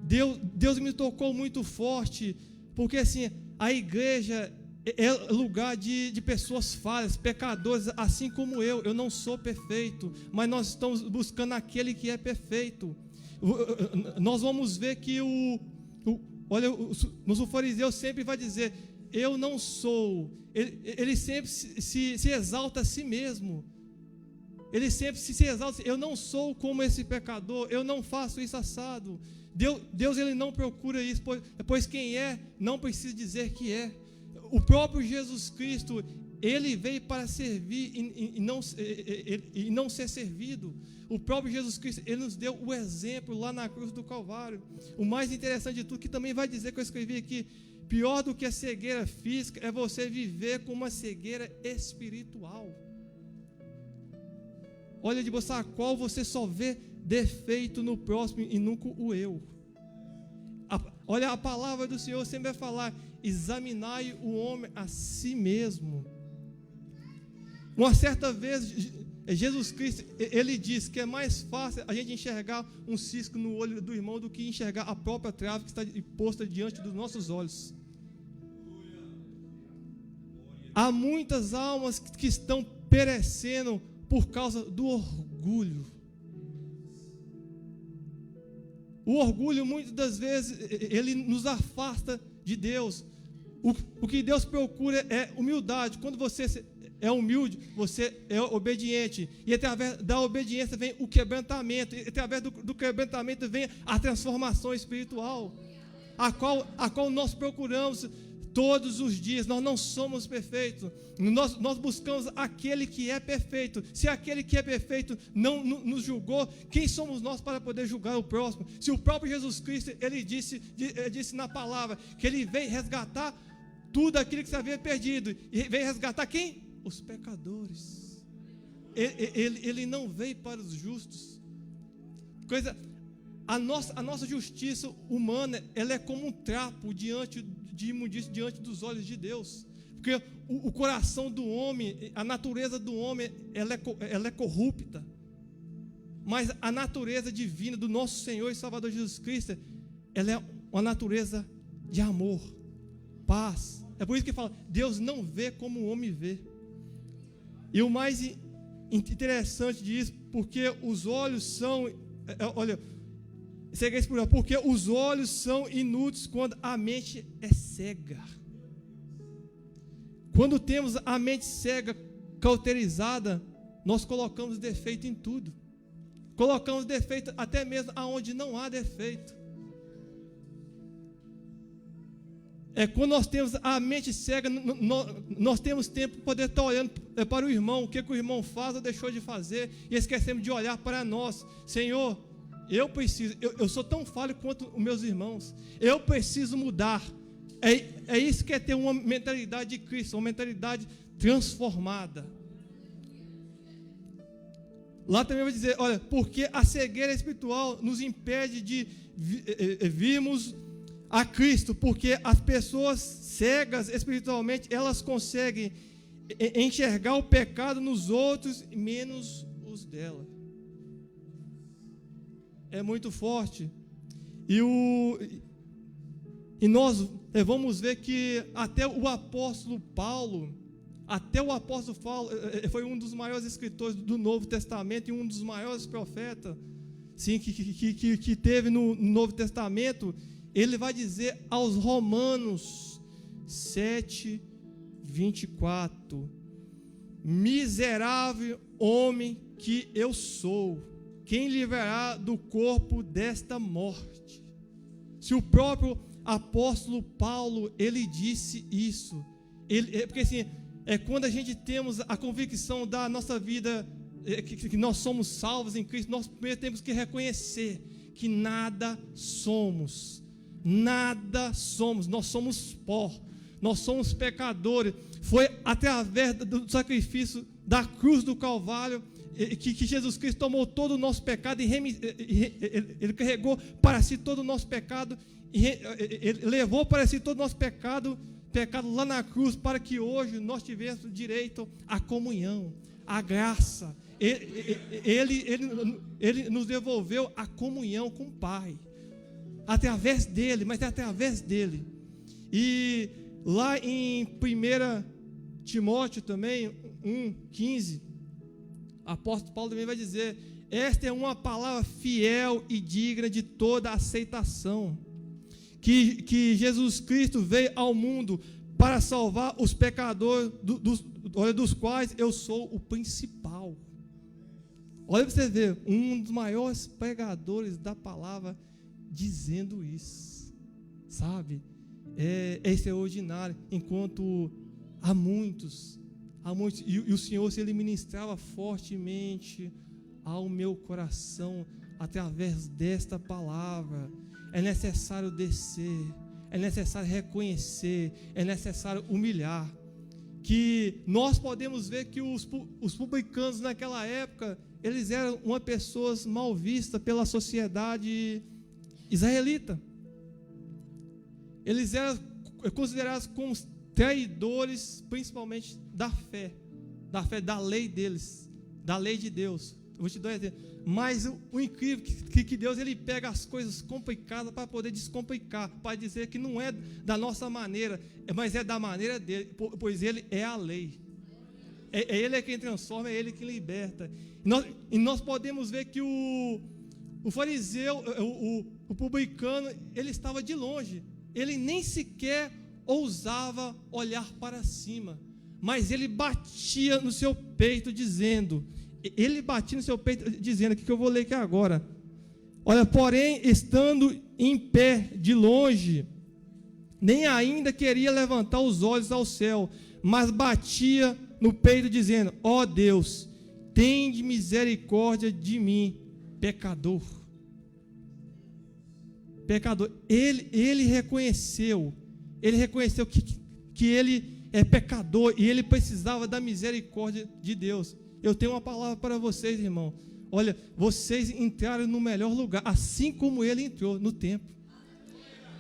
Deus me tocou muito forte, porque assim, a igreja é lugar de pessoas falhas, pecadores, assim como eu não sou perfeito, mas nós estamos buscando aquele que é perfeito. Nós vamos ver que o fariseu sempre vai dizer: eu não sou, ele sempre se exalta a si mesmo. Ele sempre se exalta: eu não sou como esse pecador, eu não faço isso assado. Deus ele não procura isso, pois quem é não precisa dizer que é. O próprio Jesus Cristo, ele veio para servir e não ser servido. O próprio Jesus Cristo, ele nos deu o exemplo lá na cruz do Calvário. O mais interessante de tudo, que também vai dizer, que eu escrevi aqui: pior do que a cegueira física é você viver com uma cegueira espiritual. Olha, de você a qual você só vê defeito no próximo e nunca o eu. Olha, a palavra do Senhor sempre vai falar: examinai o homem a si mesmo. Uma certa vez, Jesus Cristo, ele disse que é mais fácil a gente enxergar um cisco no olho do irmão do que enxergar a própria trave que está posta diante dos nossos olhos. Há muitas almas que estão perecendo por causa do orgulho. O orgulho, muitas das vezes, ele nos afasta de Deus. O que Deus procura é humildade. Quando você é humilde, você é obediente. E através da obediência vem o quebrantamento. E através do quebrantamento vem a transformação espiritual, a qual nós procuramos todos os dias. Nós não somos perfeitos. Nós buscamos aquele que é perfeito. Se aquele que é perfeito não nos julgou, quem somos nós para poder julgar o próximo? Se o próprio Jesus Cristo, ele disse na palavra que ele veio resgatar tudo aquilo que se havia perdido. E veio resgatar quem? Os pecadores. Ele não veio para os justos. A nossa justiça humana, ela é como um trapo diante de imundícia, diante dos olhos de Deus. Porque o coração do homem, a natureza do homem, ela é corrupta. Mas a natureza divina do nosso Senhor e Salvador Jesus Cristo, ela é uma natureza de amor, paz. É por isso que fala: Deus não vê como o homem vê. E o mais interessante disso, porque os olhos são, porque os olhos são inúteis quando a mente é cega. Quando temos a mente cega, cauterizada, nós colocamos defeito em tudo. Colocamos defeito até mesmo aonde não há defeito. quando nós temos a mente cega, nós temos tempo para poder estar olhando para o irmão, o que o irmão faz ou deixou de fazer, e esquecemos de olhar para nós. Senhor, eu sou tão falho quanto os meus irmãos, eu preciso mudar. É isso que é ter uma mentalidade de Cristo, uma mentalidade transformada. Lá também vai dizer, olha, porque a cegueira espiritual nos impede de virmos a Cristo, porque as pessoas cegas espiritualmente, elas conseguem enxergar o pecado nos outros, menos os dela. É muito forte. E nós vamos ver que até o apóstolo Paulo foi um dos maiores escritores do Novo Testamento e um dos maiores profetas, sim, que teve no Novo Testamento. Ele vai dizer aos Romanos 7, 24: miserável homem que eu sou, quem livrará do corpo desta morte? Se o próprio apóstolo Paulo, ele disse isso, porque assim, quando a gente temos a convicção da nossa vida, que nós somos salvos em Cristo, nós primeiro temos que reconhecer que nada somos, nós somos pó, nós somos pecadores. Foi através do sacrifício da cruz do Calvário que Jesus Cristo tomou todo o nosso pecado e ele carregou para si todo o nosso pecado, e ele levou para si todo o nosso pecado lá na cruz, para que hoje nós tivéssemos direito à comunhão, à graça. Ele nos devolveu a comunhão com o Pai, através dele, mas é através dele. E lá em 1 Timóteo também, 1,15, o apóstolo Paulo também vai dizer: esta é uma palavra fiel e digna de toda aceitação, que Jesus Cristo veio ao mundo para salvar os pecadores, dos quais eu sou o principal. Olha para você ver, um dos maiores pregadores da palavra dizendo isso, sabe? É extraordinário, enquanto há muitos, e o Senhor, se Ele ministrava fortemente ao meu coração, através desta palavra. É necessário descer, é necessário reconhecer, é necessário humilhar, que nós podemos ver que os publicanos naquela época, eles eram uma pessoas mal vistas pela sociedade israelita. Eles eram considerados como traidores, principalmente da fé da lei deles, da lei de Deus. Eu vou te dar um exemplo. Mas o incrível é que Deus, ele pega as coisas complicadas para poder descomplicar, para dizer que não é da nossa maneira, mas é da maneira dele, pois ele é a lei. Ele quem transforma, é ele quem liberta. E nós podemos ver que o fariseu, o publicano, ele estava de longe, ele nem sequer ousava olhar para cima, mas ele batia no seu peito dizendo, aqui que eu vou ler aqui agora: olha, porém, estando em pé de longe, nem ainda queria levantar os olhos ao céu, mas batia no peito dizendo: ó Deus, tende misericórdia de mim, pecador. Ele reconheceu que ele é pecador e ele precisava da misericórdia de Deus. Eu tenho uma palavra para vocês, irmão. Olha, vocês entraram no melhor lugar, assim como ele entrou no templo.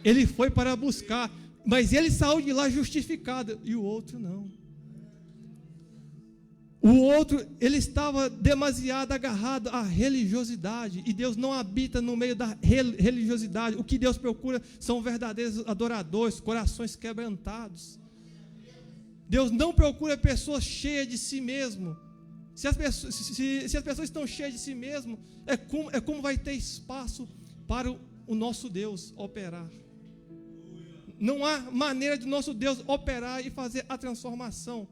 Ele foi para buscar, mas ele saiu de lá justificado, e o outro não. O outro, ele estava demasiado agarrado à religiosidade, e Deus não habita no meio da religiosidade. O que Deus procura são verdadeiros adoradores, corações quebrantados. Deus não procura pessoas cheias de si mesmo. Se as pessoas estão cheias de si mesmo, é como vai ter espaço para o nosso Deus operar. Não há maneira de nosso Deus operar e fazer a transformação.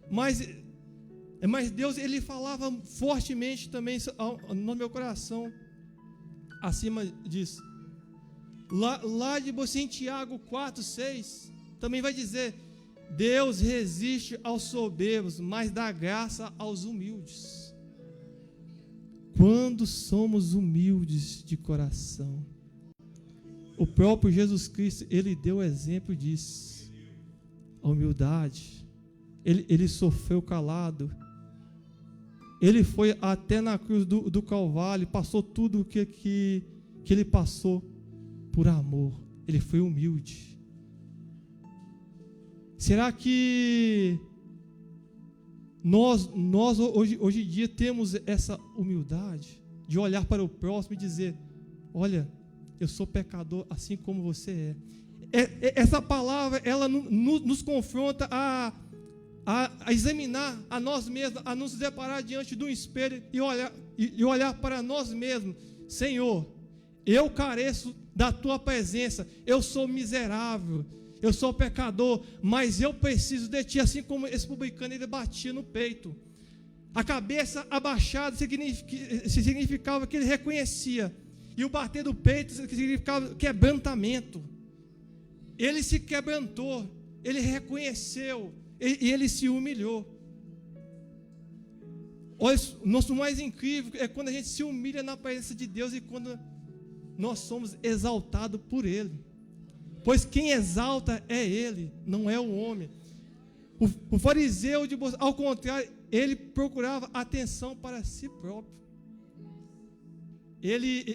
Mas Deus, ele falava fortemente também no meu coração, acima disso. Lá de você em Tiago 4, 6, também vai dizer: Deus resiste aos soberbos, mas dá graça aos humildes. Quando somos humildes de coração, o próprio Jesus Cristo, ele deu exemplo disso. A humildade. Ele sofreu calado. Ele foi até na cruz do Calvário, passou tudo o que ele passou por amor. Ele foi humilde. Será que nós hoje em dia temos essa humildade de olhar para o próximo e dizer: olha, eu sou pecador assim como você é? Essa palavra, ela nos confronta a examinar a nós mesmos, a nos deparar diante de um espelho e olhar para nós mesmos. Senhor, eu careço da tua presença, eu sou miserável, eu sou pecador, mas eu preciso de ti, assim como esse publicano, ele batia no peito. A cabeça abaixada significava que ele reconhecia, e o bater do peito significava quebrantamento. Ele se quebrantou, ele reconheceu, e ele se humilhou. Olha, o nosso mais incrível é quando a gente se humilha na presença de Deus e quando nós somos exaltados por Ele. Pois quem exalta é Ele, não é o homem. O fariseu, ao contrário, ele procurava atenção para si próprio. Ele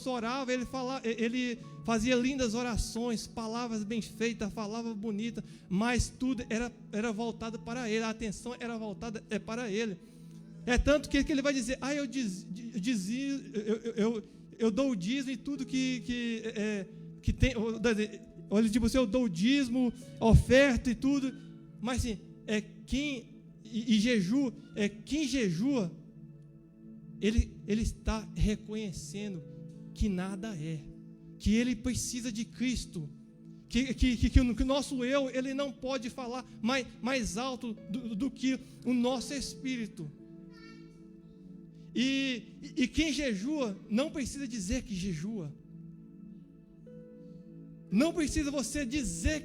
orava, ele fazia lindas orações, palavras bem feitas, palavras bonitas, mas tudo era voltado para ele, a atenção era voltada para ele. É tanto que ele vai dizer: eu dou o dízimo e tudo que tem, olha, tipo assim, eu dou o dízimo, oferta e tudo, mas assim, quem jejua, ele está reconhecendo que nada é, que ele precisa de Cristo, que o nosso eu, ele não pode falar mais alto do que o nosso espírito. E quem jejua não precisa dizer que jejua. Não precisa você dizer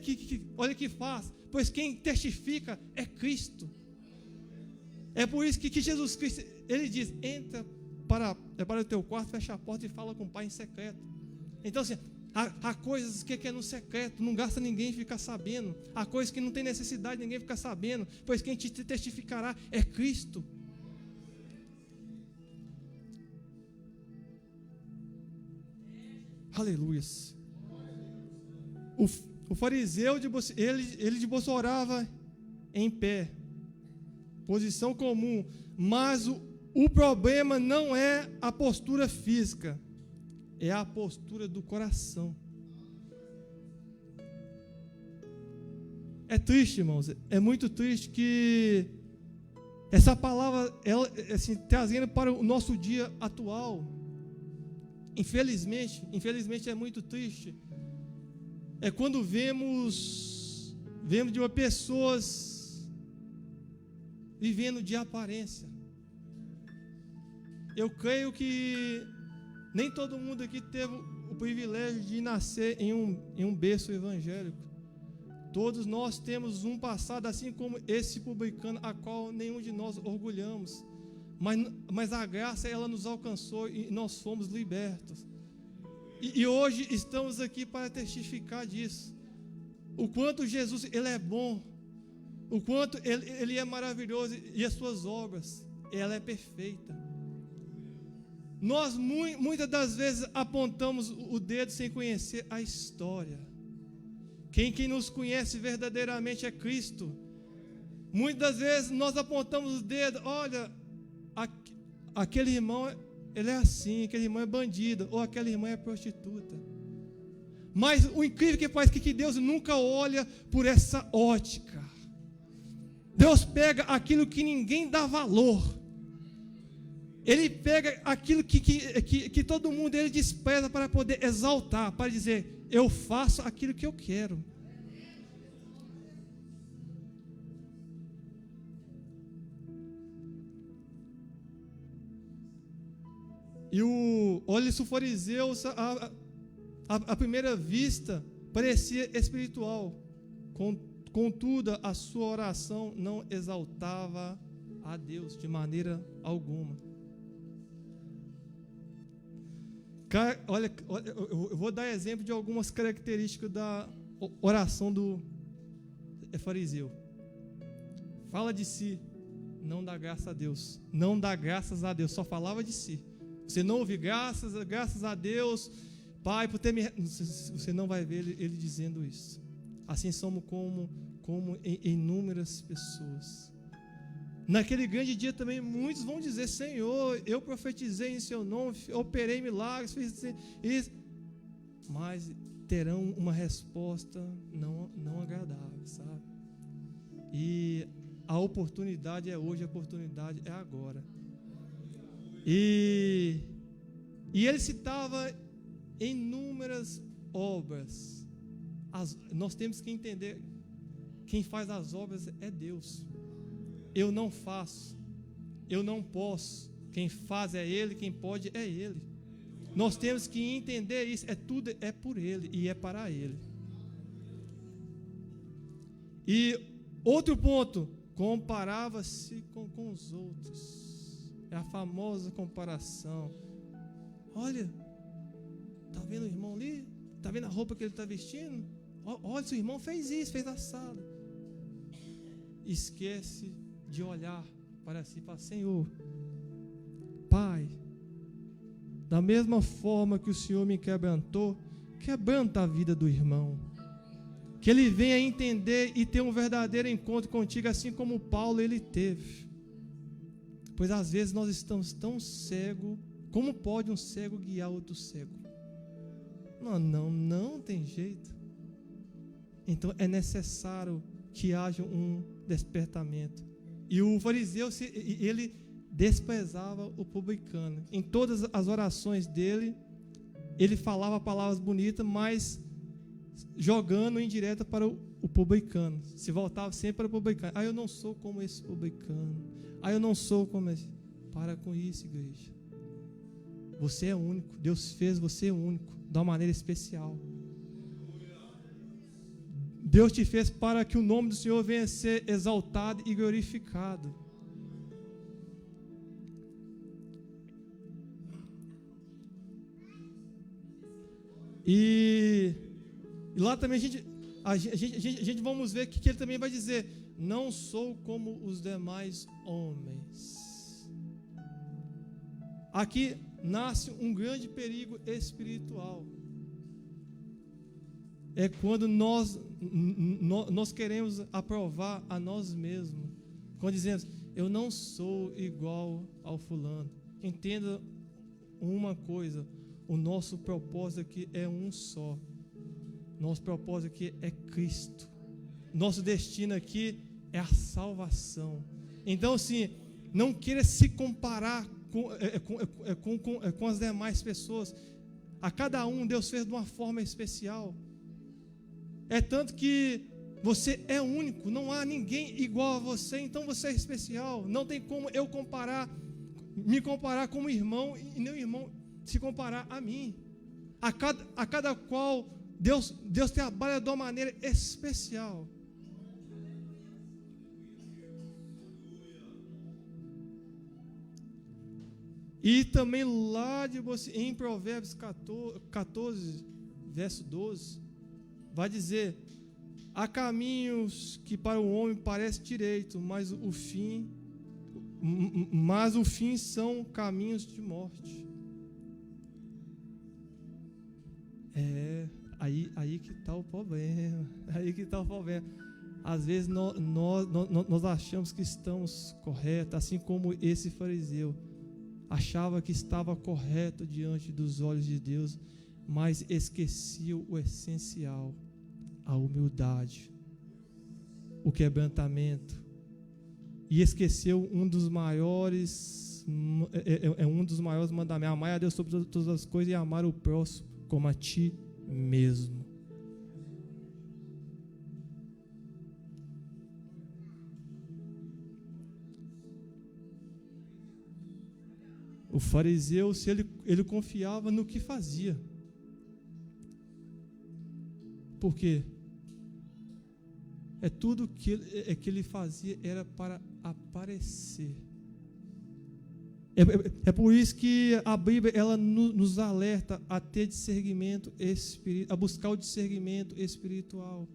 olha que faz, pois quem testifica é Cristo. É por isso que Jesus Cristo, ele diz: entra para o teu quarto, fecha a porta e fala com o Pai em secreto. Então assim, há coisas que é no secreto, não gasta ninguém ficar sabendo. Há coisas que não tem necessidade de ninguém ficar sabendo, pois quem te testificará é Cristo. Aleluias. O fariseu, ele orava em pé, posição comum, mas o problema não é a postura física, é a postura do coração. É triste, irmãos, é muito triste que essa palavra, ela, assim, trazendo para o nosso dia atual, infelizmente é muito triste. É quando vemos de uma pessoas vivendo de aparência. Eu creio que nem todo mundo aqui teve o privilégio de nascer em um berço evangélico. Todos nós temos um passado assim como esse publicano, a qual nenhum de nós orgulhamos. Mas a graça, ela nos alcançou e nós fomos libertos. E hoje estamos aqui para testificar disso. O quanto Jesus, ele é bom, o quanto ele é maravilhoso, e as suas obras, ela é perfeita. Nós muitas das vezes apontamos o dedo sem conhecer a história. Quem nos conhece verdadeiramente é Cristo. Muitas das vezes nós apontamos o dedo: olha, aquele irmão, ele é assim, aquele irmão é bandido, ou aquela irmã é prostituta. Mas o incrível que faz que Deus nunca olha por essa ótica. Deus pega aquilo que ninguém dá valor. Ele pega aquilo que todo mundo ele despreza para poder exaltar, para dizer: eu faço aquilo que eu quero. E olha, se o fariseu À primeira vista, parecia espiritual. Contudo, a sua oração não exaltava a Deus de maneira alguma. Olha, eu vou dar exemplo de algumas características da oração do fariseu. Fala de si, não dá graças a Deus. Não dá graças a Deus, só falava de si. Você não ouve graças a Deus, Pai, por ter me... Você não vai ver ele dizendo isso. Assim somos como inúmeras pessoas. Naquele grande dia também muitos vão dizer: Senhor, eu profetizei em seu nome, operei milagres, fiz isso, mas terão uma resposta não agradável, sabe? E a oportunidade é hoje, a oportunidade é agora. E ele citava inúmeras obras. Nós temos que entender: quem faz as obras é Deus. Eu não faço, eu não posso. Quem faz é Ele, quem pode é Ele. Nós temos que entender isso. Tudo é por Ele e é para Ele. E outro ponto: comparava-se com os outros. É a famosa comparação. Olha, está vendo o irmão ali? Está vendo a roupa que ele está vestindo? Olha, seu irmão fez isso, fez assado. Esquece de olhar para si e falar: Senhor, Pai, da mesma forma que o Senhor me quebrantou, quebranta a vida do irmão. Que ele venha entender e ter um verdadeiro encontro contigo, assim como Paulo ele teve. Pois às vezes nós estamos tão cegos. Como pode um cego guiar outro cego? Não tem jeito. Então é necessário que haja um despertamento. E o fariseu, ele desprezava o publicano. Em todas as orações dele, ele falava palavras bonitas, mas jogando indireta para o publicano. Se voltava sempre para o publicano. Eu não sou como esse publicano. Eu não sou como esse. Para com isso, igreja. Você é único. Deus fez você único, de uma maneira especial. Deus te fez para que o nome do Senhor venha a ser exaltado e glorificado. E lá também a gente vamos ver que ele também vai dizer: não sou como os demais homens. Aqui nasce um grande perigo espiritual. É quando nós queremos aprovar a nós mesmos. Quando dizemos: eu não sou igual ao fulano. Entenda uma coisa: o nosso propósito aqui é um só. Nosso propósito aqui é Cristo. Nosso destino aqui é a salvação. Então, assim, não queira se comparar com as demais pessoas. A cada um Deus fez de uma forma especial. É tanto que você é único, não há ninguém igual a você, então você é especial. Não tem como eu me comparar como irmão e meu irmão se comparar a mim. A cada qual Deus trabalha de uma maneira especial. E também lá em Provérbios 14, verso 12, vai dizer: há caminhos que para o homem parece direito, mas o fim são caminhos de morte. Aí que está o problema. Aí que está o problema. Às vezes nós achamos que estamos corretos, assim como esse fariseu achava que estava correto diante dos olhos de Deus, mas esquecia o essencial: a humildade, o quebrantamento, e esqueceu um dos maiores mandamentos: amar a Deus sobre todas as coisas e amar o próximo como a ti mesmo. O fariseu, se ele confiava no que fazia, Por quê? Tudo que ele fazia era para aparecer. É por isso que a Bíblia ela nos alerta a ter discernimento espiritual, a buscar o discernimento espiritual.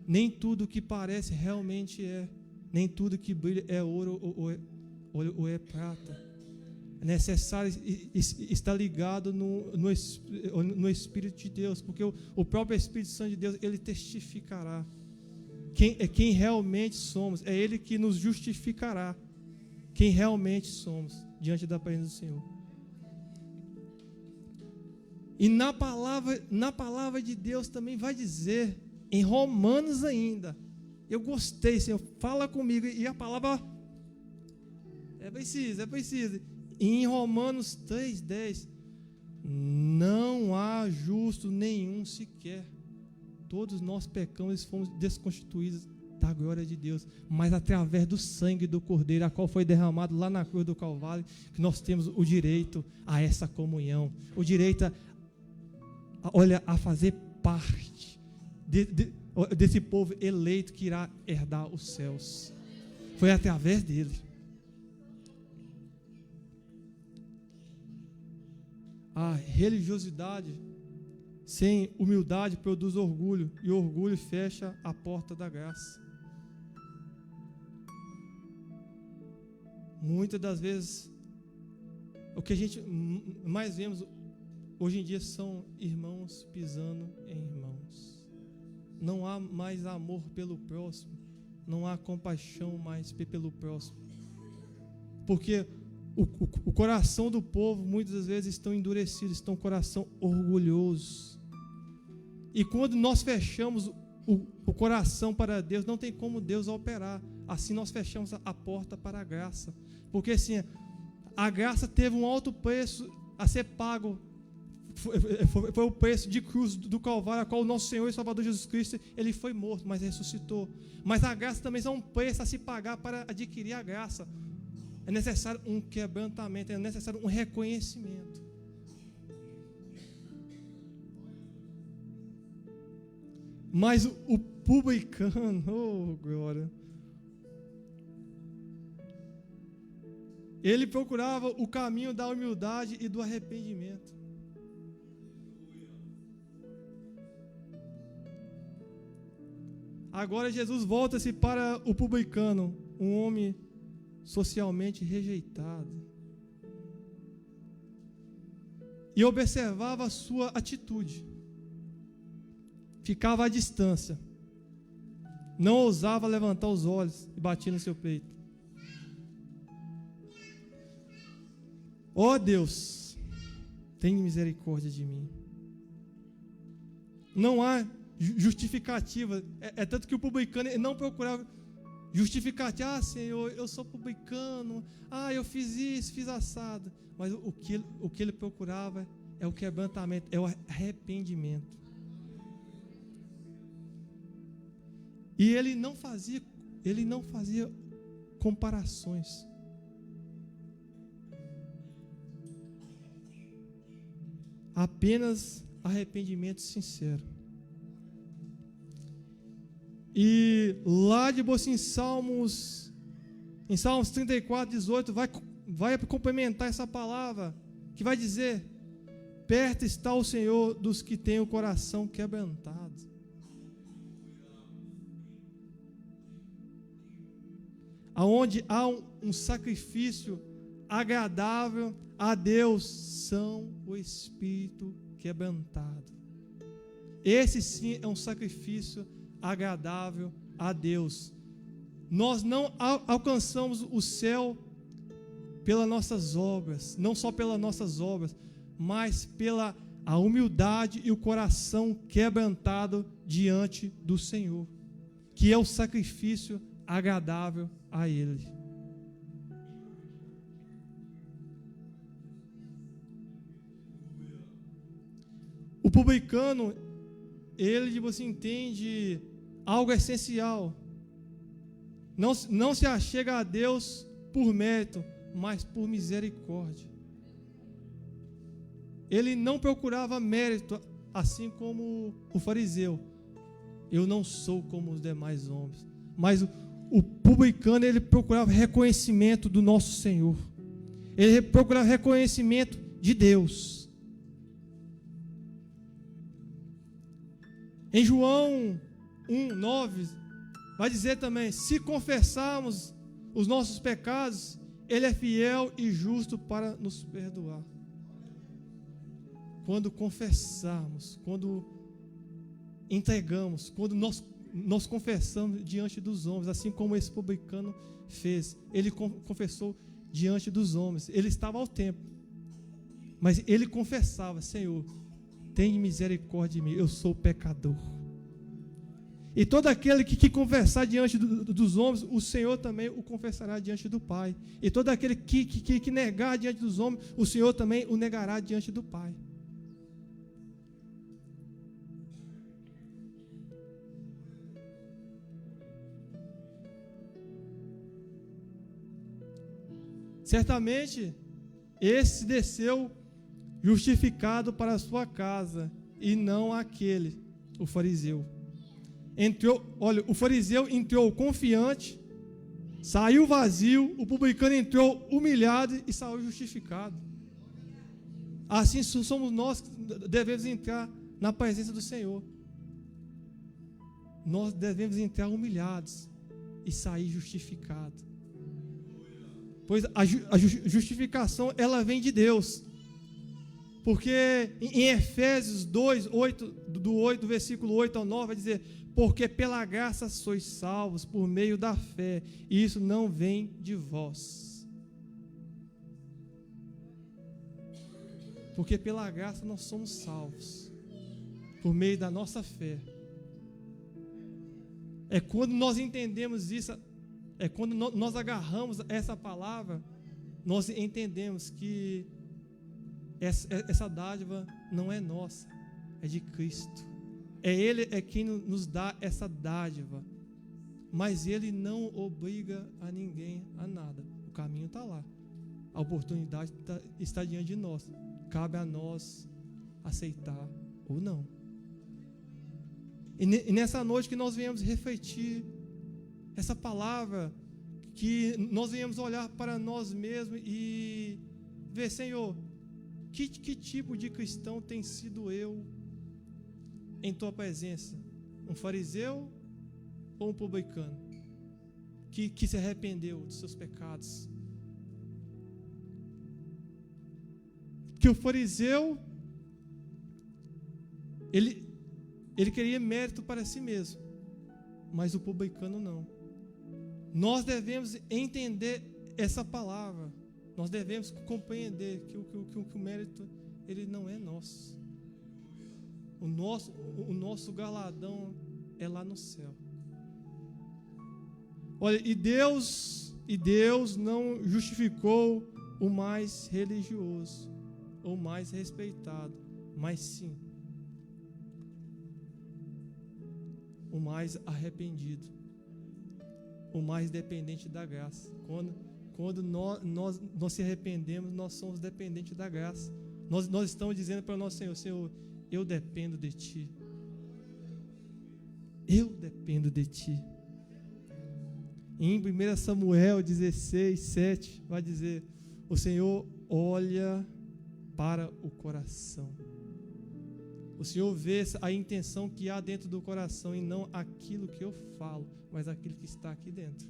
Nem tudo que parece realmente é, nem tudo que brilha é ouro ou é prata. É necessário estar ligado no Espírito de Deus, porque o próprio Espírito Santo de Deus ele testificará quem realmente somos. É Ele que nos justificará quem realmente somos diante da presença do Senhor. E na palavra de Deus também vai dizer, em Romanos ainda, eu gostei, Senhor, fala comigo, e a palavra é precisa. Em Romanos 3,10, não há justo nenhum sequer. Todos nós pecamos e fomos desconstituídos da glória de Deus, mas através do sangue do Cordeiro, a qual foi derramado lá na cruz do Calvário, que nós temos o direito a essa comunhão, o direito a fazer parte desse povo eleito que irá herdar os céus. Foi através dele. A religiosidade sem humildade produz orgulho, e orgulho fecha a porta da graça. Muitas das vezes, o que a gente mais vemos hoje em dia são irmãos pisando em irmãos. Não há mais amor pelo próximo, não há compaixão mais pelo próximo. Porque o coração do povo muitas das vezes estão endurecidos, estão com o coração orgulhoso. E quando nós fechamos o coração para Deus, não tem como Deus operar. Assim nós fechamos a porta para a graça. Porque assim, a graça teve um alto preço a ser pago. Foi o preço de cruz do Calvário, a qual o nosso Senhor e Salvador Jesus Cristo, ele foi morto, mas ressuscitou. Mas a graça também é um preço a se pagar para adquirir a graça. É necessário um quebrantamento, é necessário um reconhecimento. Mas o publicano, oh glória, ele procurava o caminho da humildade e do arrependimento. Agora Jesus volta-se para o publicano, um homem socialmente rejeitado, e observava a sua atitude. Ficava à distância, não ousava levantar os olhos e batia no seu peito. Ó Deus, tem misericórdia de mim. Não há justificativa. É tanto que o publicano não procurava justificativa. Ah, Senhor, eu sou publicano. Ah, eu fiz isso, fiz assado. Mas o que ele procurava é o quebrantamento, é o arrependimento. E ele não fazia comparações. Apenas arrependimento sincero. E lá de em Salmos 34, 18, vai complementar essa palavra, que vai dizer: perto está o Senhor dos que têm o coração quebrantado. Aonde há um sacrifício agradável a Deus, são o espírito quebrantado. Esse sim é um sacrifício agradável a Deus. Nós não alcançamos o céu pelas nossas obras, não só pelas nossas obras, mas pela a humildade e o coração quebrantado diante do Senhor, que é o sacrifício agradável a Ele. O publicano, ele entende algo essencial. Não se achega a Deus por mérito, mas por misericórdia. Ele não procurava mérito, assim como o fariseu, eu não sou como os demais homens. Mas o publicano, ele procurava reconhecimento do nosso Senhor. Ele procurava reconhecimento de Deus. Em João 1:9, vai dizer também: se confessarmos os nossos pecados, Ele é fiel e justo para nos perdoar. Quando confessarmos, quando entregamos, quando nós confessamos diante dos homens, assim como esse publicano fez, ele confessou diante dos homens. Ele estava ao templo, mas ele confessava: Senhor, tem misericórdia de mim, eu sou pecador. E todo aquele que confessar diante dos homens, o Senhor também o confessará diante do Pai. E todo aquele que negar diante dos homens, o Senhor também o negará diante do Pai. Certamente, esse desceu justificado para a sua casa, e não aquele, o fariseu. O fariseu entrou confiante, saiu vazio, o publicano entrou humilhado e saiu justificado. Assim somos nós que devemos entrar na presença do Senhor. Nós devemos entrar humilhados e sair justificados. Pois a justificação, ela vem de Deus. Porque em Efésios 2, do versículo 8 ao 9, vai dizer: porque pela graça sois salvos por meio da fé, e isso não vem de vós. Porque pela graça nós somos salvos por meio da nossa fé. É quando nós entendemos isso, é quando nós agarramos essa palavra, nós entendemos que essa dádiva não é nossa, é de Cristo. Ele é quem nos dá essa dádiva, mas Ele não obriga a ninguém a nada. O caminho está lá, a oportunidade está diante de nós. Cabe a nós aceitar ou não. E nessa noite que nós viemos refletir essa palavra, que nós viemos olhar para nós mesmos e ver: Senhor, que tipo de cristão tem sido eu em tua presença? Um fariseu ou um publicano que se arrependeu dos seus pecados? Que o fariseu ele queria mérito para si mesmo, mas o publicano não. Nós devemos entender essa palavra. Nós devemos compreender que o mérito, ele não é nosso. O nosso galardão é lá no céu. Olha, e Deus não justificou o mais religioso ou mais respeitado, mas sim o mais arrependido, o mais dependente da graça. Quando nós se arrependemos, nós somos dependentes da graça. Nós estamos dizendo para o nosso Senhor: Senhor, eu dependo de Ti. Eu dependo de Ti. Em 1 Samuel 16, 7, vai dizer: o Senhor olha para o coração. O Senhor vê a intenção que há dentro do coração, e não aquilo que eu falo, mas aquilo que está aqui dentro.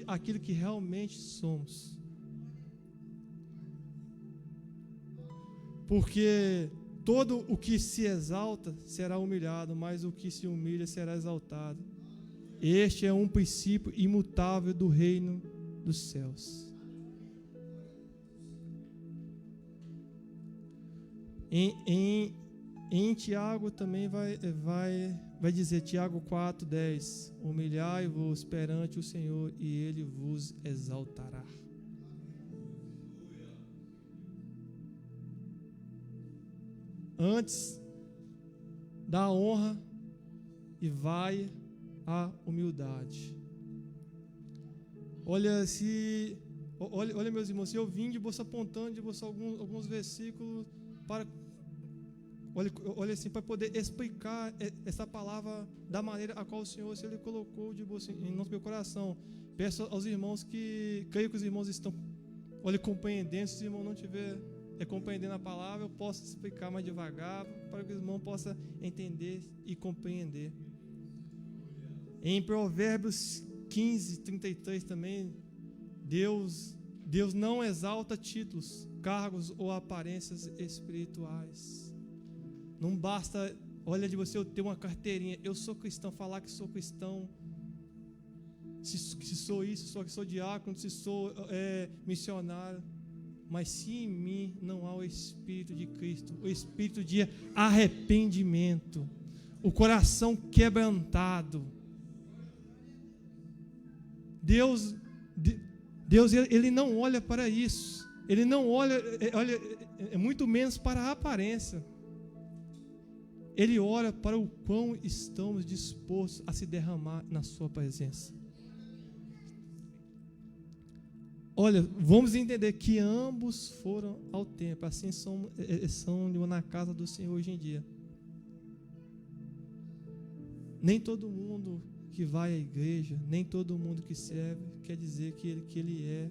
Aquilo que realmente somos. Porque todo o que se exalta será humilhado, mas o que se humilha será exaltado. Este é um princípio imutável do reino dos céus. Em Tiago também vai dizer, Tiago 4:10: humilhai-vos perante o Senhor e Ele vos exaltará. Antes da honra e vai a humildade. Olha, meus irmãos, se eu vim de você apontando de você alguns versículos para olha assim, para poder explicar essa palavra da maneira a qual o Senhor, se Ele colocou em nosso meu coração. Peço aos irmãos que, creio que os irmãos estão, compreendendo. Se os irmãos não estiverem compreendendo a palavra, eu posso explicar mais devagar, para que os irmãos possam entender e compreender. Em Provérbios 15, 33 também, Deus não exalta títulos, cargos ou aparências espirituais. Não basta, olha, de você eu ter uma carteirinha, eu sou cristão, falar que sou cristão, se sou isso, se sou diácono, se sou missionário, mas se em mim não há o Espírito de Cristo, o Espírito de arrependimento, o coração quebrantado, Deus ele não olha para isso, Ele não olha muito menos para a aparência, Ele olha para o quão estamos dispostos a se derramar na sua presença. Olha, vamos entender que ambos foram ao templo, assim são na casa do Senhor hoje em dia. Nem todo mundo que vai à igreja, nem todo mundo que serve, quer dizer que ele é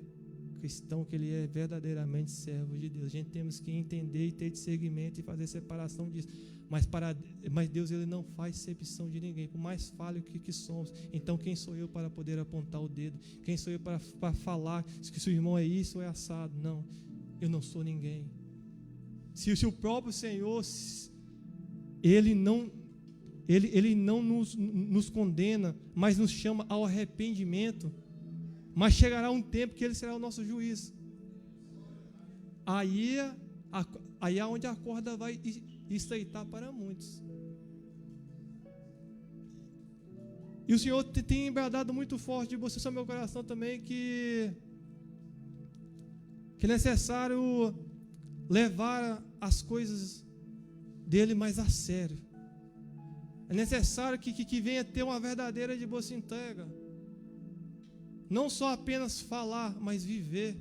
cristão, que ele é verdadeiramente servo de Deus. A gente temos que entender e ter discernimento e fazer separação disso. Mas Deus, Ele não faz exceção de ninguém, por mais falho que somos. Então quem sou eu para poder apontar o dedo? Quem sou eu para falar que seu irmão é isso ou é assado? Não, eu não sou ninguém. Se o próprio Senhor, Ele não nos condena, mas nos chama ao arrependimento, mas chegará um tempo que Ele será o nosso juiz. Aí é onde a corda vai estreitar para muitos. E o Senhor tem embradado muito forte de você sobre meu coração também que é necessário levar as coisas dele mais a sério. É necessário que venha ter uma verdadeira de boa entrega. Não só apenas falar, mas viver.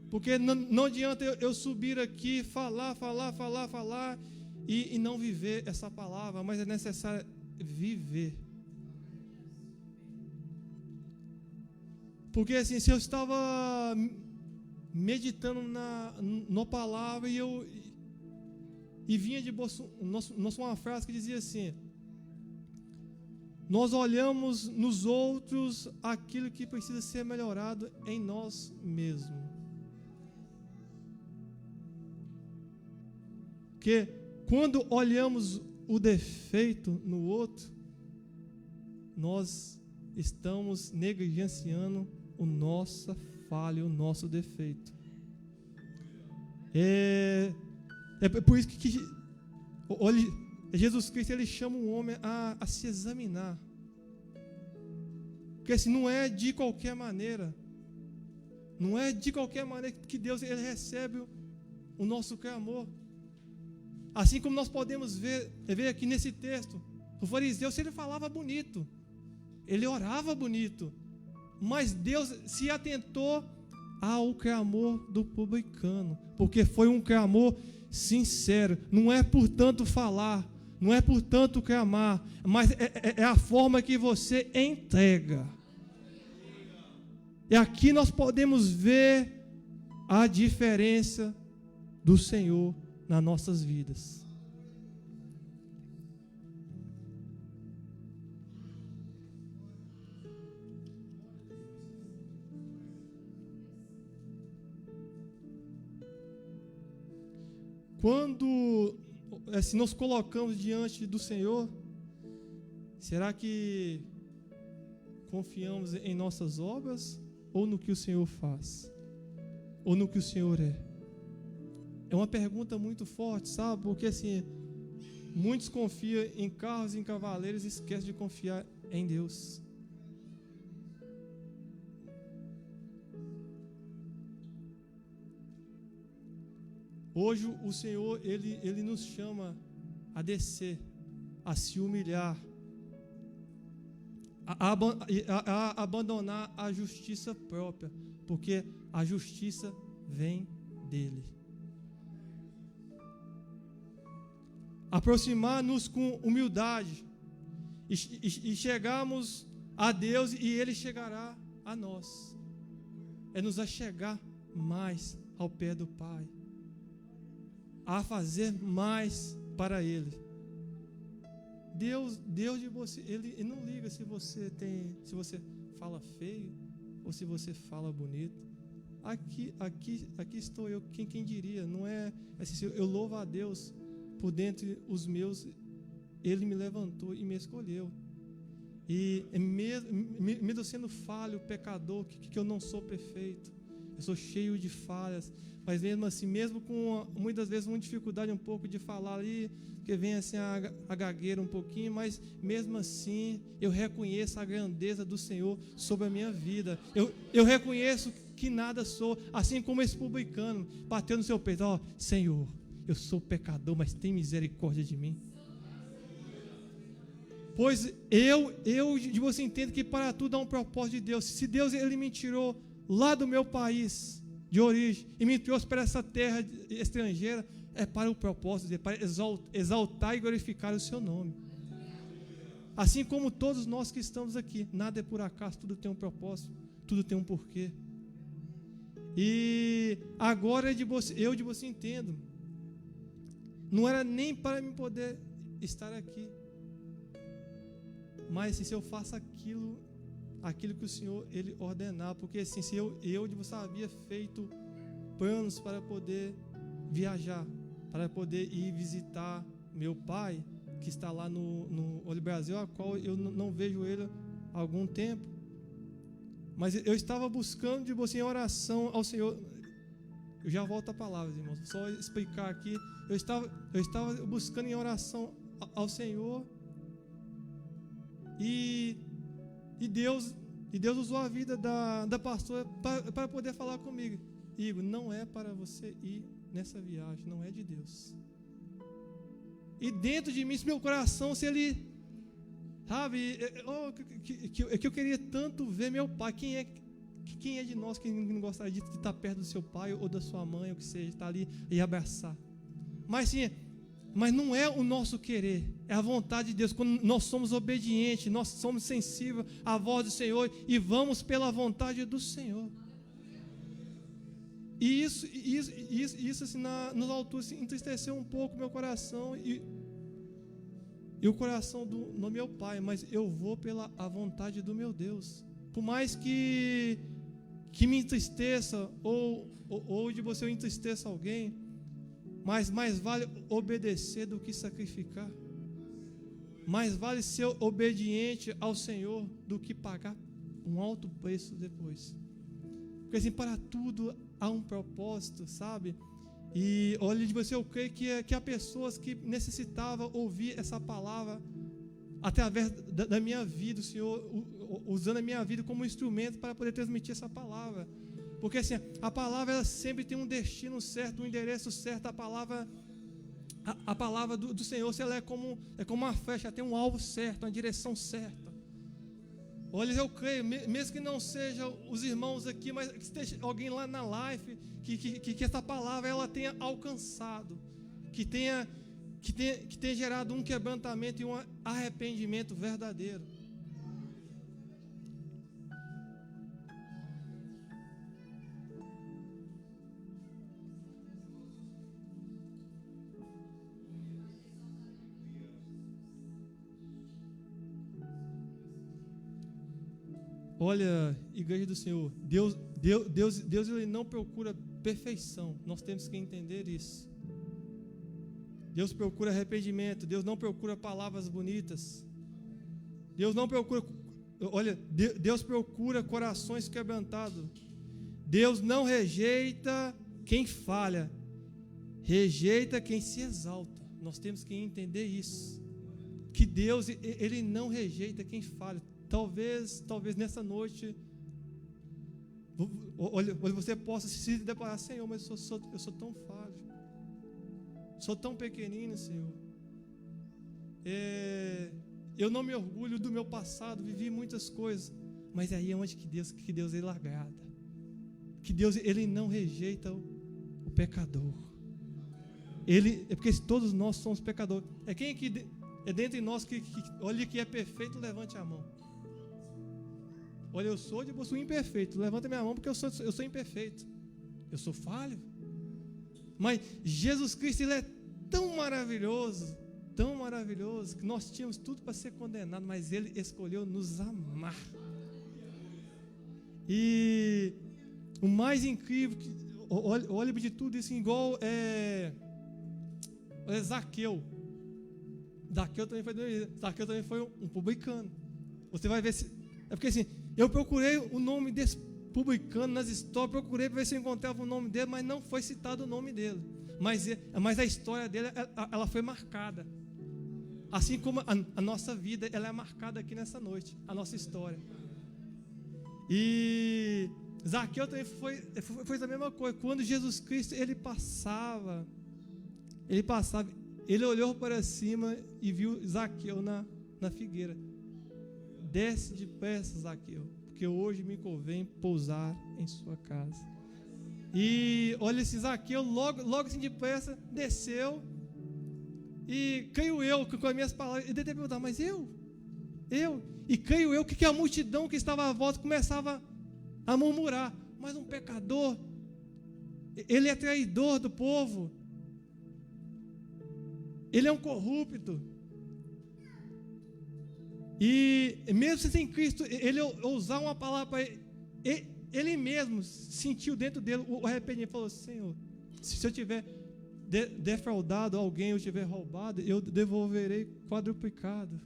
Porque não adianta eu subir aqui, falar e não viver essa palavra, mas é necessário viver. Porque assim, se eu estava meditando na palavra e vinha de bolso, uma frase que dizia assim: nós olhamos nos outros aquilo que precisa ser melhorado em nós mesmos. Porque quando olhamos o defeito no outro, nós estamos negligenciando a nossa falha, o nosso defeito. É por isso que olha, Jesus Cristo, Ele chama o homem a se examinar. Porque assim, não é de qualquer maneira que Deus Ele recebe o nosso clamor. Assim como nós podemos ver aqui nesse texto, o fariseu, se ele falava bonito, ele orava bonito, mas Deus se atentou ao clamor do publicano, porque foi um clamor sincero. Não é por tanto falar, não é por tanto clamar, mas é a forma que você entrega. E aqui nós podemos ver a diferença do Senhor nas nossas vidas. Quando assim, nos colocamos diante do Senhor, será que confiamos em nossas obras ou no que o Senhor faz? Ou no que o Senhor é? É uma pergunta muito forte, sabe? Porque assim, muitos confiam em carros e em cavaleiros e esquecem de confiar em Deus. Hoje o Senhor, Ele nos chama a descer, a se humilhar, a abandonar a justiça própria, porque a justiça vem dEle. aproximar-nos com humildade e chegarmos a Deus e Ele chegará a nós. É nos achegar mais ao pé do Pai, a fazer mais para Ele. Deus de você, Ele não liga se você fala feio ou se você fala bonito. Aqui estou eu, quem diria? Não é assim, eu louvo a Deus por dentro os meus, Ele me levantou e me escolheu. E mesmo sendo falho, pecador, que eu não sou perfeito, eu sou cheio de falhas, mas mesmo assim, mesmo com muitas vezes uma dificuldade um pouco de falar ali, que vem assim a gagueira um pouquinho, mas mesmo assim eu reconheço a grandeza do Senhor sobre a minha vida. Eu reconheço que nada sou, assim como esse publicano bateu no seu peito: ó, Senhor, eu sou pecador, mas tem misericórdia de mim. Pois de você entendo que para tudo há um propósito de Deus. Se Deus Ele me tirou lá do meu país de origem e me trouxe para essa terra estrangeira, é para o propósito dele, para exaltar e glorificar o seu nome. Assim como todos nós que estamos aqui, nada é por acaso, tudo tem um propósito, tudo tem um porquê. E agora eu de você entendo, não era nem para me poder estar aqui, mas se eu faço aquilo que o Senhor Ele ordenar, porque assim, se eu de você havia feito planos para poder viajar, para poder ir visitar meu pai, que está lá no Oli Brasil, a qual eu não vejo ele há algum tempo, mas eu estava buscando de você em oração ao Senhor. Eu já volto a palavra, irmãos, só explicar aqui. Eu estava buscando em oração ao Senhor, e Deus usou a vida da pastora para poder falar comigo: Igor, não é para você ir nessa viagem, não é de Deus. E dentro de mim, se meu coração, se ele, sabe, que eu queria tanto ver meu pai. Quem é de nós que não gostaria de estar perto do seu pai ou da sua mãe, ou que seja, estar ali e abraçar? Mas não é o nosso querer, é a vontade de Deus. Quando nós somos obedientes, nós somos sensíveis à voz do Senhor e vamos pela vontade do Senhor. E isso assim, nos alturas entristeceu um pouco meu coração e o coração do meu pai, mas eu vou pela a vontade do meu Deus. Por mais que me entristeça ou de você eu entristeça alguém, mas mais vale obedecer do que sacrificar. Mais vale ser obediente ao Senhor do que pagar um alto preço depois. Porque assim, para tudo há um propósito, sabe? E olha, de você, eu creio que há pessoas que necessitavam ouvir essa palavra através da minha vida, o Senhor usando a minha vida como instrumento para poder transmitir essa palavra. Porque assim, a palavra ela sempre tem um destino certo, um endereço certo. A palavra do Senhor, ela é como uma flecha, ela tem um alvo certo, uma direção certa. Olha, eu creio, mesmo que não sejam os irmãos aqui, mas que esteja alguém lá na live, que essa palavra ela tenha alcançado, que tenha gerado um quebrantamento e um arrependimento verdadeiro. Olha, igreja do Senhor, Deus ele não procura perfeição. Nós temos que entender isso. Deus procura arrependimento. Deus não procura palavras bonitas. Deus não procura, olha, Deus procura corações quebrantados. Deus não rejeita quem falha, rejeita quem se exalta. Nós temos que entender isso. Que Deus ele não rejeita quem falha. Talvez nessa noite, olha, você possa se deparar: Senhor, mas eu sou tão falho, sou tão pequenino, Senhor. Eu não me orgulho do meu passado, vivi muitas coisas, mas aí é onde que Deus ele agrada, que Deus ele não rejeita o pecador. é porque todos nós somos pecadores. É quem aqui é dentre nós que olha que é perfeito, levante a mão. Olha, eu sou imperfeito. Levanta minha mão porque eu sou imperfeito. Eu sou falho. Mas Jesus Cristo, Ele é tão maravilhoso, que nós tínhamos tudo para ser condenado, mas Ele escolheu nos amar. E o mais incrível, olha de tudo isso, igual Zaqueu. Zaqueu também foi um publicano. Você vai ver se... É porque assim, eu procurei o nome desse publicano nas histórias, procurei para ver se eu encontrava o nome dele, mas não foi citado o nome dele. Mas a história dele, ela foi marcada. Assim como a nossa vida, ela é marcada aqui nessa noite, a nossa história. E Zaqueu também foi a mesma coisa. Quando Jesus Cristo, ele passava, ele olhou para cima e viu Zaqueu na figueira. Desce depressa, Zaqueu, porque hoje me convém pousar em sua casa. E olha, esse Zaqueu logo assim depressa desceu. E creio eu, com as minhas palavras, ele deve perguntar, mas eu? E creio eu que a multidão que estava à volta começava a murmurar, mas um pecador, ele é traidor do povo, ele é um corrupto. E mesmo sem Cristo, ele usar uma palavra para ele mesmo sentiu dentro dele o arrependimento, falou, Senhor, se eu tiver defraudado alguém, eu tiver roubado, eu devolverei quadruplicado.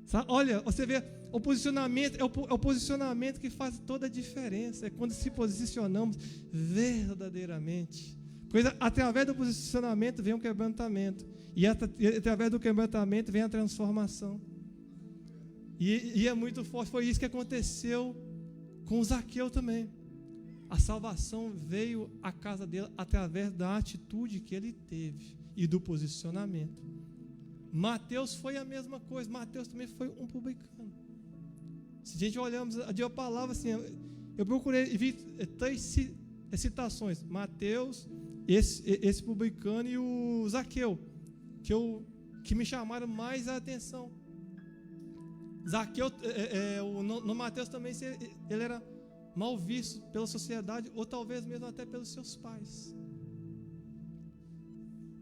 Sabe? Olha, você vê, o posicionamento é o posicionamento que faz toda a diferença. É quando se posicionamos verdadeiramente. Pois através do posicionamento vem o quebrantamento. E através do quebrantamento vem a transformação. E é muito forte. Foi isso que aconteceu com Zaqueu também. A salvação veio à casa dele através da atitude que ele teve e do posicionamento. Mateus foi a mesma coisa. Mateus também foi um publicano. Se a gente olhamos a palavra assim, eu procurei e vi 3 citações: Mateus, esse publicano e o Zaqueu, que me chamaram mais a atenção. Zaqueu, no Mateus também, ele era mal visto pela sociedade, ou talvez mesmo até pelos seus pais.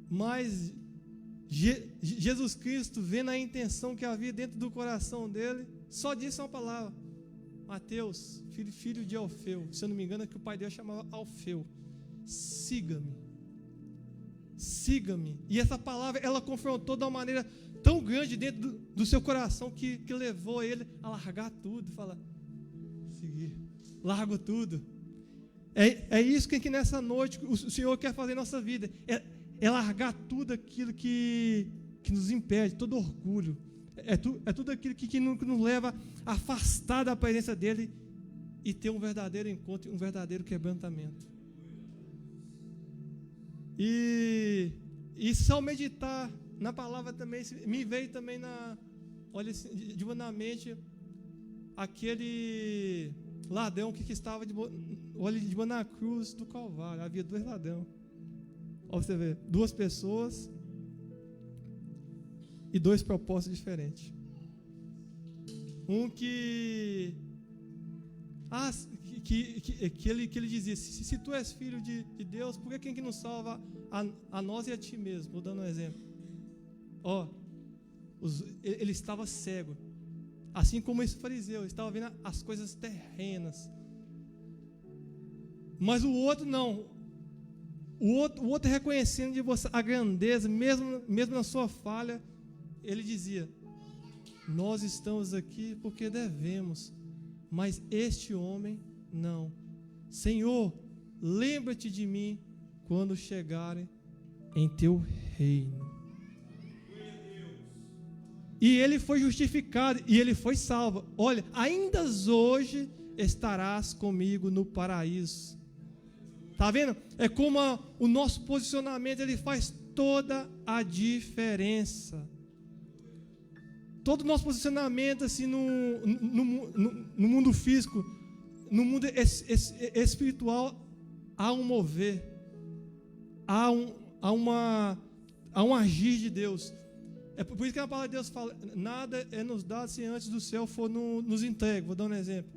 Mas Jesus Cristo, vendo a intenção que havia dentro do coração dele, só disse uma palavra: Mateus, filho de Alfeu. Se eu não me engano, é que o pai dele chamava Alfeu. Siga-me. Siga-me. E essa palavra, ela confrontou de uma maneira tão grande dentro do seu coração que levou ele a largar tudo e falar: seguir. Largo tudo. É isso que nessa noite o Senhor quer fazer em nossa vida. É largar tudo aquilo que nos impede, todo orgulho. É tudo aquilo que nos leva a afastar da presença dEle e ter um verdadeiro encontro, um verdadeiro quebrantamento. E só meditar na palavra também, me veio também na mente aquele ladrão que estava de na cruz do Calvário. Havia 2 ladrões. Olha você ver, 2 pessoas e 2 propósitos diferentes. Um que ele dizia: se tu és filho de Deus, por que quem que não salva a nós e a ti mesmo? Vou dando um exemplo. Ele estava cego, assim como esse fariseu, estava vendo as coisas terrenas. Mas o outro não. O outro reconhecendo de você a grandeza, mesmo na sua falha, ele dizia: nós estamos aqui porque devemos, mas este homem não. Senhor, lembra-te de mim quando chegarem em teu reino. E ele foi justificado e ele foi salvo. Olha, ainda hoje estarás comigo no paraíso. Está vendo? É como o nosso posicionamento, ele faz toda a diferença. Todo o nosso posicionamento assim, no mundo físico, no mundo espiritual, há um mover, há a um agir de Deus. É por isso que a palavra de Deus fala: nada é nos dado se antes do céu for nos entregue. Vou dar um exemplo.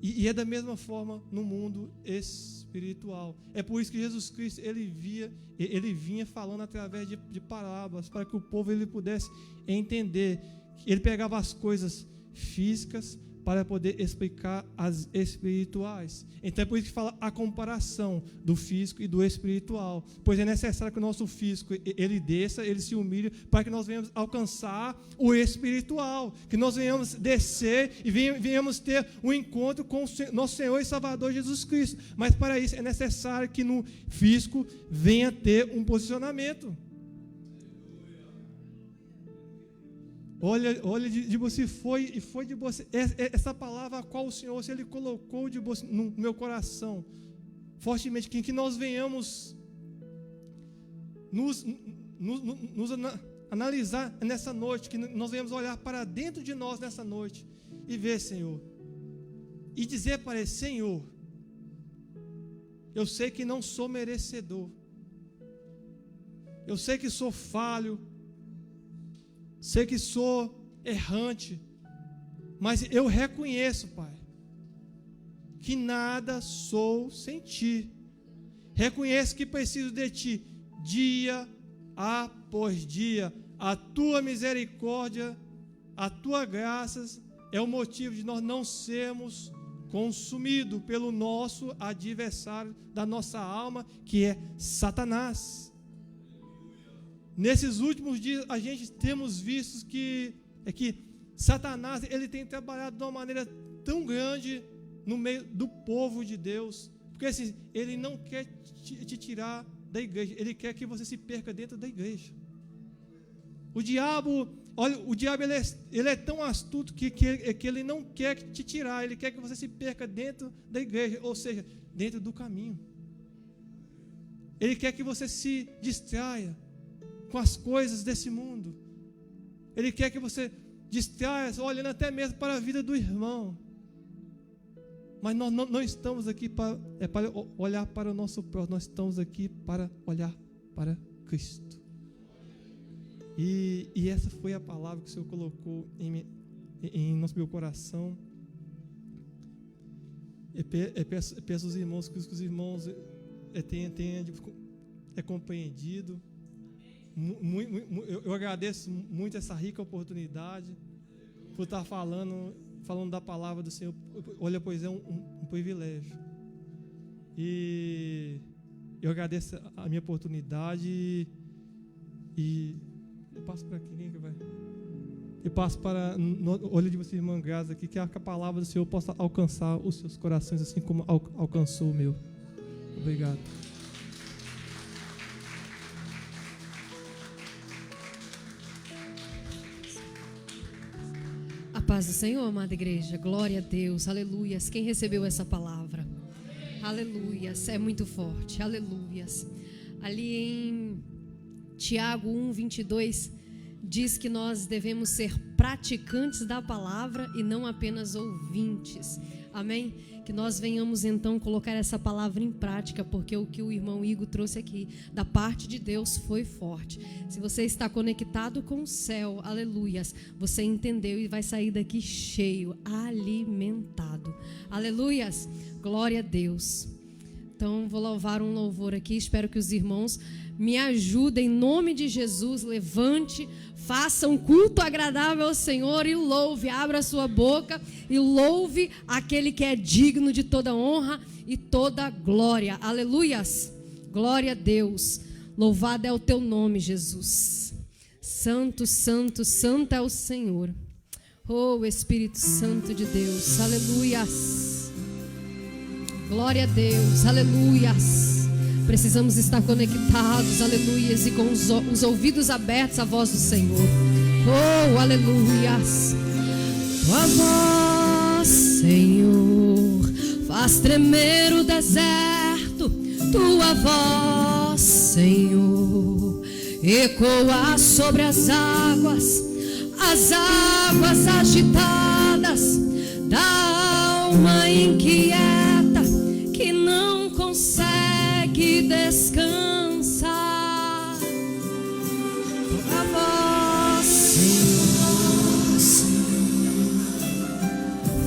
E é da mesma forma no mundo espiritual. É por isso que Jesus Cristo ele vinha falando através de parábolas, para que o povo ele pudesse entender. Ele pegava as coisas físicas para poder explicar as espirituais. Então é por isso que fala a comparação do físico e do espiritual, pois é necessário que o nosso físico ele desça, ele se humilhe, para que nós venhamos alcançar o espiritual, que nós venhamos descer e venhamos ter um encontro com o nosso Senhor e Salvador Jesus Cristo. Mas para isso é necessário que no físico venha ter um posicionamento. Olha de você, foi de você. Essa palavra a qual o Senhor ele colocou de você no meu coração, fortemente, que nós venhamos nos analisar nessa noite, que nós venhamos olhar para dentro de nós nessa noite e ver, Senhor, e dizer para Ele: Senhor, eu sei que não sou merecedor, eu sei que sou falho, sei que sou errante, mas eu reconheço, Pai, que nada sou sem Ti. Reconheço que preciso de Ti dia após dia. A Tua misericórdia, a Tua graça é o motivo de nós não sermos consumidos pelo nosso adversário da nossa alma, que é Satanás. Nesses últimos dias a gente temos visto que Satanás ele tem trabalhado de uma maneira tão grande no meio do povo de Deus, porque assim, ele não quer te tirar da igreja, ele quer que você se perca dentro da igreja. O diabo ele é tão astuto que ele não quer te tirar, ele quer que você se perca dentro da igreja, ou seja, dentro do caminho. Ele quer que você se distraia com as coisas desse mundo. Ele quer que você distraia, olhando até mesmo para a vida do irmão. Mas nós não estamos aqui para olhar para o nosso próximo, nós estamos aqui para olhar para Cristo. E essa foi a palavra que o Senhor colocou em meu coração. Peço aos irmãos que os irmãos tenham compreendido. Eu agradeço muito essa rica oportunidade por estar falando da palavra do Senhor. Olha, pois é um privilégio. E eu agradeço a minha oportunidade e eu passo para quem que vai? Eu passo para olha de você, irmã Graça, aqui, que a palavra do Senhor possa alcançar os seus corações assim como alcançou o meu. Obrigado. A paz do Senhor, amada igreja, glória a Deus, aleluias. Quem recebeu essa palavra? Aleluias, é muito forte, aleluias. Ali em Tiago 1:22 diz que nós devemos ser praticantes da palavra e não apenas ouvintes, amém? Que nós venhamos então colocar essa palavra em prática, porque o que o irmão Igor trouxe aqui da parte de Deus foi forte. Se você está conectado com o céu, aleluias, você entendeu e vai sair daqui cheio, alimentado, aleluias, glória a Deus. Então vou louvar um louvor aqui, espero que os irmãos me ajudem em nome de Jesus. Levante, faça um culto agradável ao Senhor e louve, abra a sua boca e louve aquele que é digno de toda honra e toda glória, aleluias, glória a Deus, louvado é o teu nome, Jesus. Santo, santo, santo é o Senhor, oh Espírito Santo de Deus, aleluias, glória a Deus, aleluias. Precisamos estar conectados, aleluias, e com os ouvidos abertos à voz do Senhor. Oh, aleluias. Tua voz, Senhor, faz tremer o deserto. Tua voz, Senhor, ecoa sobre as águas agitadas da alma inquieta que não consegue descansar.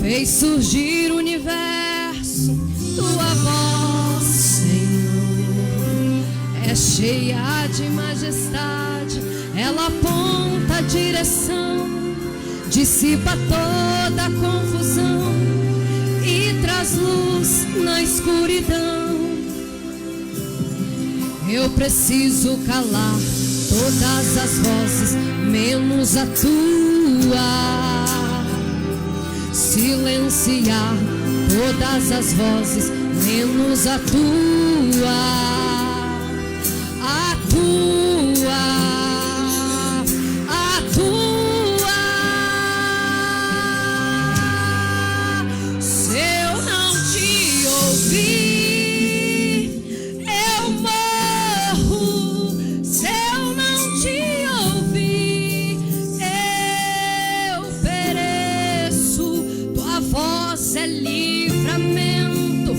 Fez surgir o universo, tua voz, Senhor, é cheia de majestade, ela aponta a direção, dissipa toda a confusão e traz luz na escuridão. Eu preciso calar todas as vozes, menos a tua. Silenciar todas as vozes, menos a tua. A tua. A tua. Se eu não te ouvir, eu morro. Se eu não te ouvir, eu pereço. Tua voz é livramento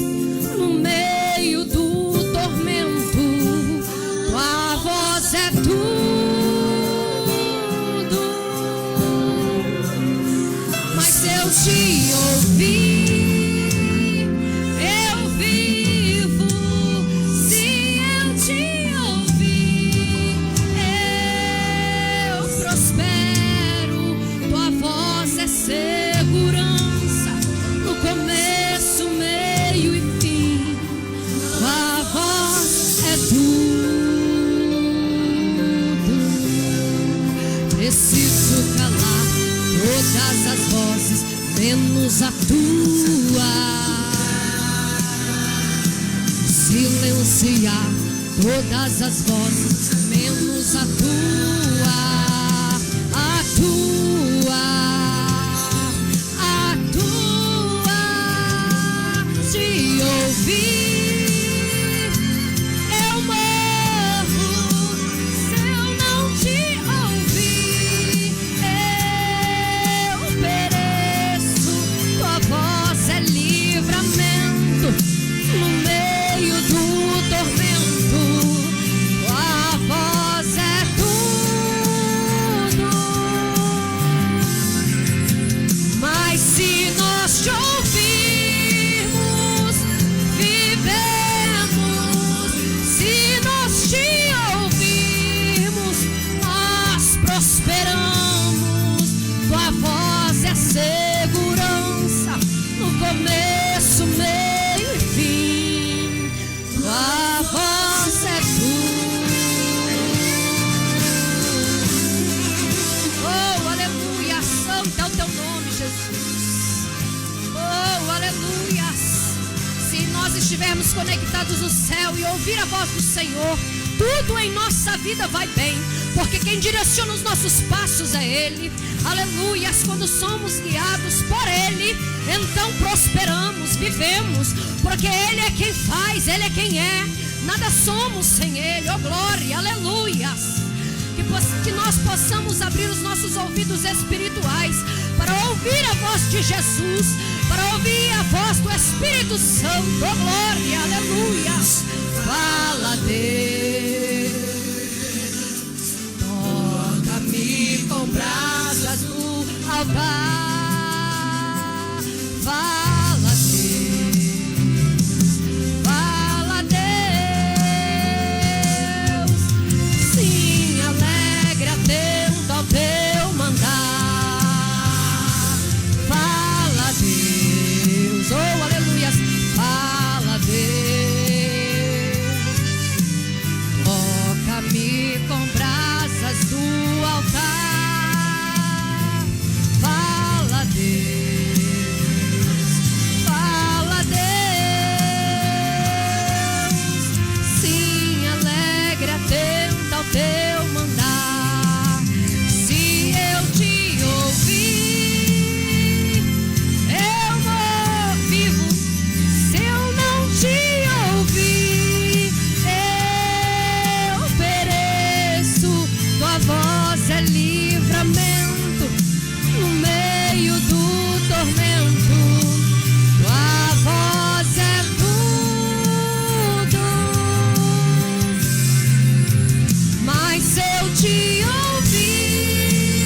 no meio do tormento. Tua voz é tudo. Mas se eu te ouvir, eu vivo. Se eu te ouvir, eu prospero. Tua voz é segurança no começo, meio e fim. Tua voz é tudo. Preciso calar todas as vozes, menos a tua. Silenciar todas as vozes, menos a tua. A tua. A tua. Se ouvir, eu morro. Se eu não te ouvir, eu pereço. Tua voz é livramento no meio do tormento. Tua voz é tudo. Mas se nós te ouvirmos, vivemos. Se nós te ouvirmos, nós prosperamos. Tua voz é segurança no começo, meio e fim. Tua voz é tudo. Oh, aleluia, santo é o teu nome, Jesus. Oh, aleluia. Se nós estivermos conectados no céu e ouvir a voz do Senhor, tudo em nossa vida vai bem, porque quem direciona os nossos passos é Ele. Aleluia. Quando somos guiados por Ele, então prosperamos, vivemos, porque Ele é quem faz, Ele é quem é. Nada somos sem Ele. Oh, glória, aleluia. Que nós possamos abrir os nossos ouvidos espirituais para ouvir a voz de Jesus, para ouvir a voz do Espírito Santo. Oh, glória, aleluia. Fala, Deus, toca-me com brasas no altar. Fala, Deus, fala, Deus. Sim, alegre, atento ao teu mandar. Fala, Deus, oh, aleluia. Fala, Deus, toca-me com brasas do altar. Fala, Deus, fala, Deus. Sim, alegre, atento ao teu mandar. Se eu te ouvir, eu vou vivo. Se eu não te ouvir, eu pereço. Tua voz é livramento no meio do tormento. Tua voz é tudo. Mas se eu te ouvir,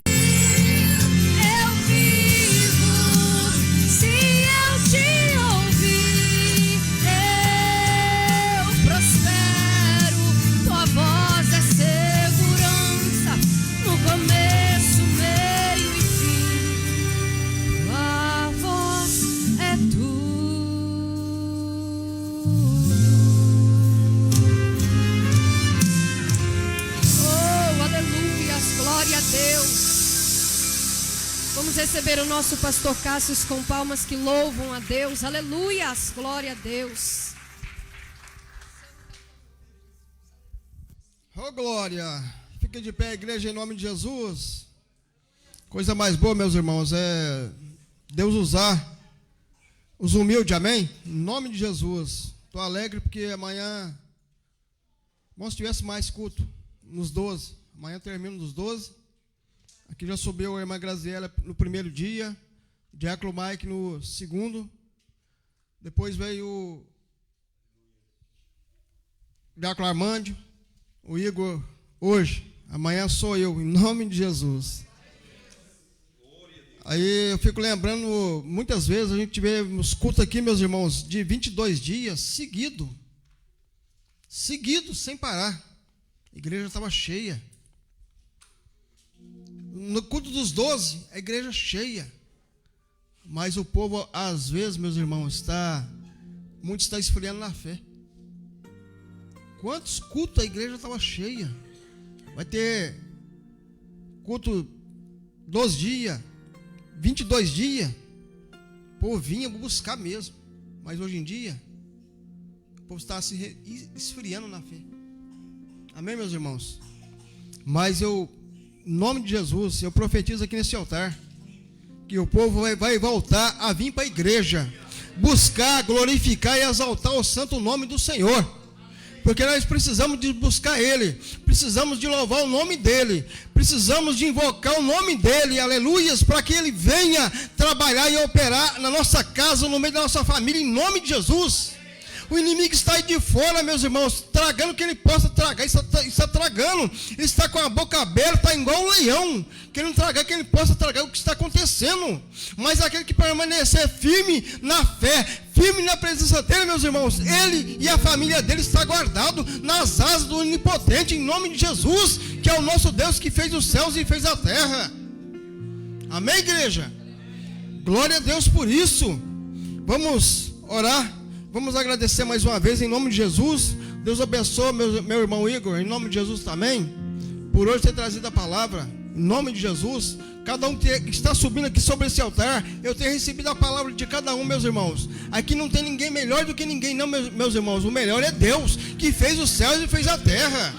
Deus. Vamos receber o nosso pastor Cássio com palmas que louvam a Deus. Aleluias, glória a Deus. Oh, glória. Fica de pé, igreja, em nome de Jesus. Coisa mais boa, meus irmãos, é Deus usar os humildes, amém? Em nome de Jesus. Estou alegre porque amanhã, bom se tivesse mais culto, nos 12. Amanhã termino nos 12. Aqui já subiu a irmã Graziela no primeiro dia, o diácono Mike no segundo. Depois veio o diácono Armando, o Igor hoje. Amanhã sou eu, em nome de Jesus. Aí eu fico lembrando, muitas vezes a gente vê os cultos aqui, meus irmãos, de 22 dias seguidos, sem parar. A igreja estava cheia. No culto dos 12, a igreja cheia. Mas o povo, às vezes, meus irmãos, muito está esfriando na fé. Quantos cultos a igreja estava cheia? Vai ter culto 12 dias, 22 dias, o povo vinha buscar mesmo. Mas hoje em dia, o povo está se esfriando na fé. Amém, meus irmãos? Mas em nome de Jesus, eu profetizo aqui nesse altar, que o povo vai voltar a vir para a igreja, buscar, glorificar e exaltar o santo nome do Senhor. Porque nós precisamos de buscar Ele, precisamos de louvar o nome dEle, precisamos de invocar o nome dEle, aleluias, para que Ele venha trabalhar e operar na nossa casa, no meio da nossa família, em nome de Jesus. O inimigo está aí de fora, meus irmãos, tragando o que ele possa tragar, está tragando, ele está com a boca aberta, está igual um leão, querendo tragar que ele possa tragar o que está acontecendo. Mas aquele que permanecer firme na fé, firme na presença dele, meus irmãos, ele e a família dele está guardado nas asas do Onipotente, em nome de Jesus, que é o nosso Deus que fez os céus e fez a terra. Amém, igreja? Glória a Deus por isso. Vamos orar. Vamos agradecer mais uma vez em nome de Jesus. Deus abençoe meu irmão Igor, em nome de Jesus também, por hoje ter trazido a palavra, em nome de Jesus. Cada um que está subindo aqui sobre esse altar, eu tenho recebido a palavra de cada um, meus irmãos. Aqui não tem ninguém melhor do que ninguém, não, meus irmãos. O melhor é Deus, que fez os céus e fez a terra.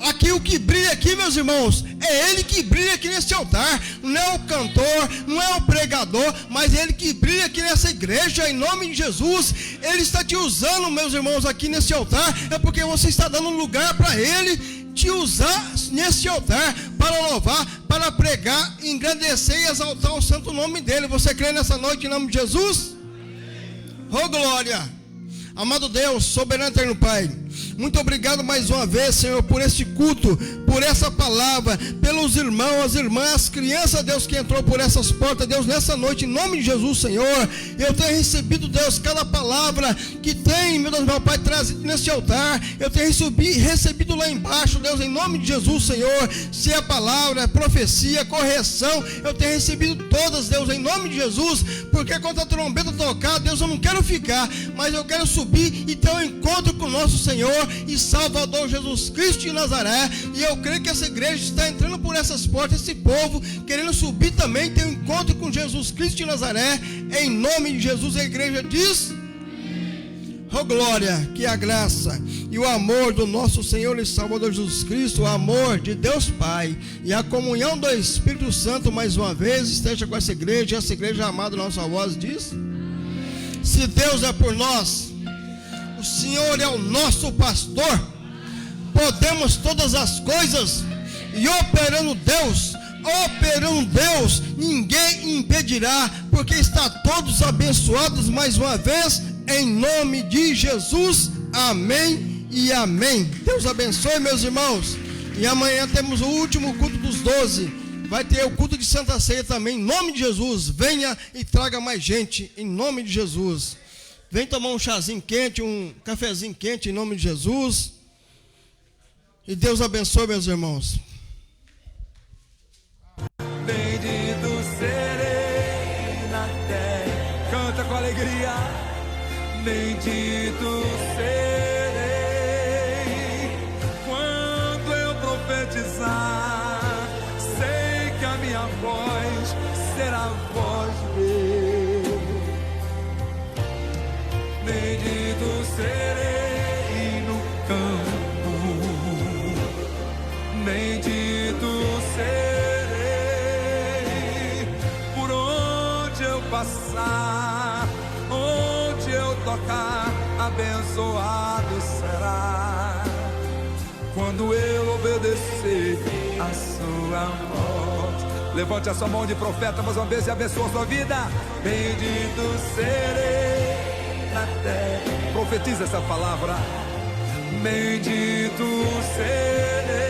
Aqui o que brilha aqui, meus irmãos, é Ele que brilha aqui nesse altar. Não é o cantor, não é o pregador, mas é Ele que brilha aqui nessa igreja, em nome de Jesus. Ele está te usando, meus irmãos, aqui nesse altar. É porque você está dando lugar para Ele te usar nesse altar para louvar, para pregar, engrandecer e exaltar o santo nome dEle. Você crê nessa noite em nome de Jesus? Oh, glória! Amado Deus, soberano eterno Pai, muito obrigado mais uma vez, Senhor, por este culto, por essa palavra, pelos irmãos, as irmãs, as crianças, Deus, que entrou por essas portas, Deus, nessa noite, em nome de Jesus, Senhor. Eu tenho recebido, Deus, cada palavra que tem, meu Deus, meu Pai, trazido nesse altar. Eu tenho recebido lá embaixo, Deus, em nome de Jesus, Senhor. Se é palavra, é profecia, correção, eu tenho recebido todas, Deus, em nome de Jesus. Porque quando a trombeta tocar, Deus, eu não quero ficar, mas eu quero subir e ter um encontro com o nosso Senhor e Salvador Jesus Cristo de Nazaré. E eu creio que essa igreja está entrando por essas portas, esse povo querendo subir também, ter um encontro com Jesus Cristo de Nazaré. Em nome de Jesus, a igreja diz: oh, glória, que a graça e o amor do nosso Senhor e Salvador Jesus Cristo, o amor de Deus Pai e a comunhão do Espírito Santo mais uma vez esteja com essa igreja amada, nossa voz diz: se Deus é por nós, o Senhor é o nosso pastor, podemos todas as coisas, e operando Deus, ninguém impedirá, porque está todos abençoados mais uma vez, em nome de Jesus, amém e amém. Deus abençoe, meus irmãos, e amanhã temos o último culto dos 12, vai ter o culto de Santa Ceia também, em nome de Jesus. Venha e traga mais gente, em nome de Jesus. Vem tomar um chazinho quente, um cafezinho quente, em nome de Jesus. E Deus abençoe, meus irmãos. Bendito serei na terra. Canta com alegria. Bendito serei quando eu profetizar. minha voz será a voz de Deus. Bendito serei no campo, bendito serei por onde eu passar, onde eu tocar, abençoado será quando eu obedecer a sua voz. Levante a sua mão de profeta mais uma vez e abençoe a sua vida. Bendito serei na terra. Profetiza essa palavra. Bendito serei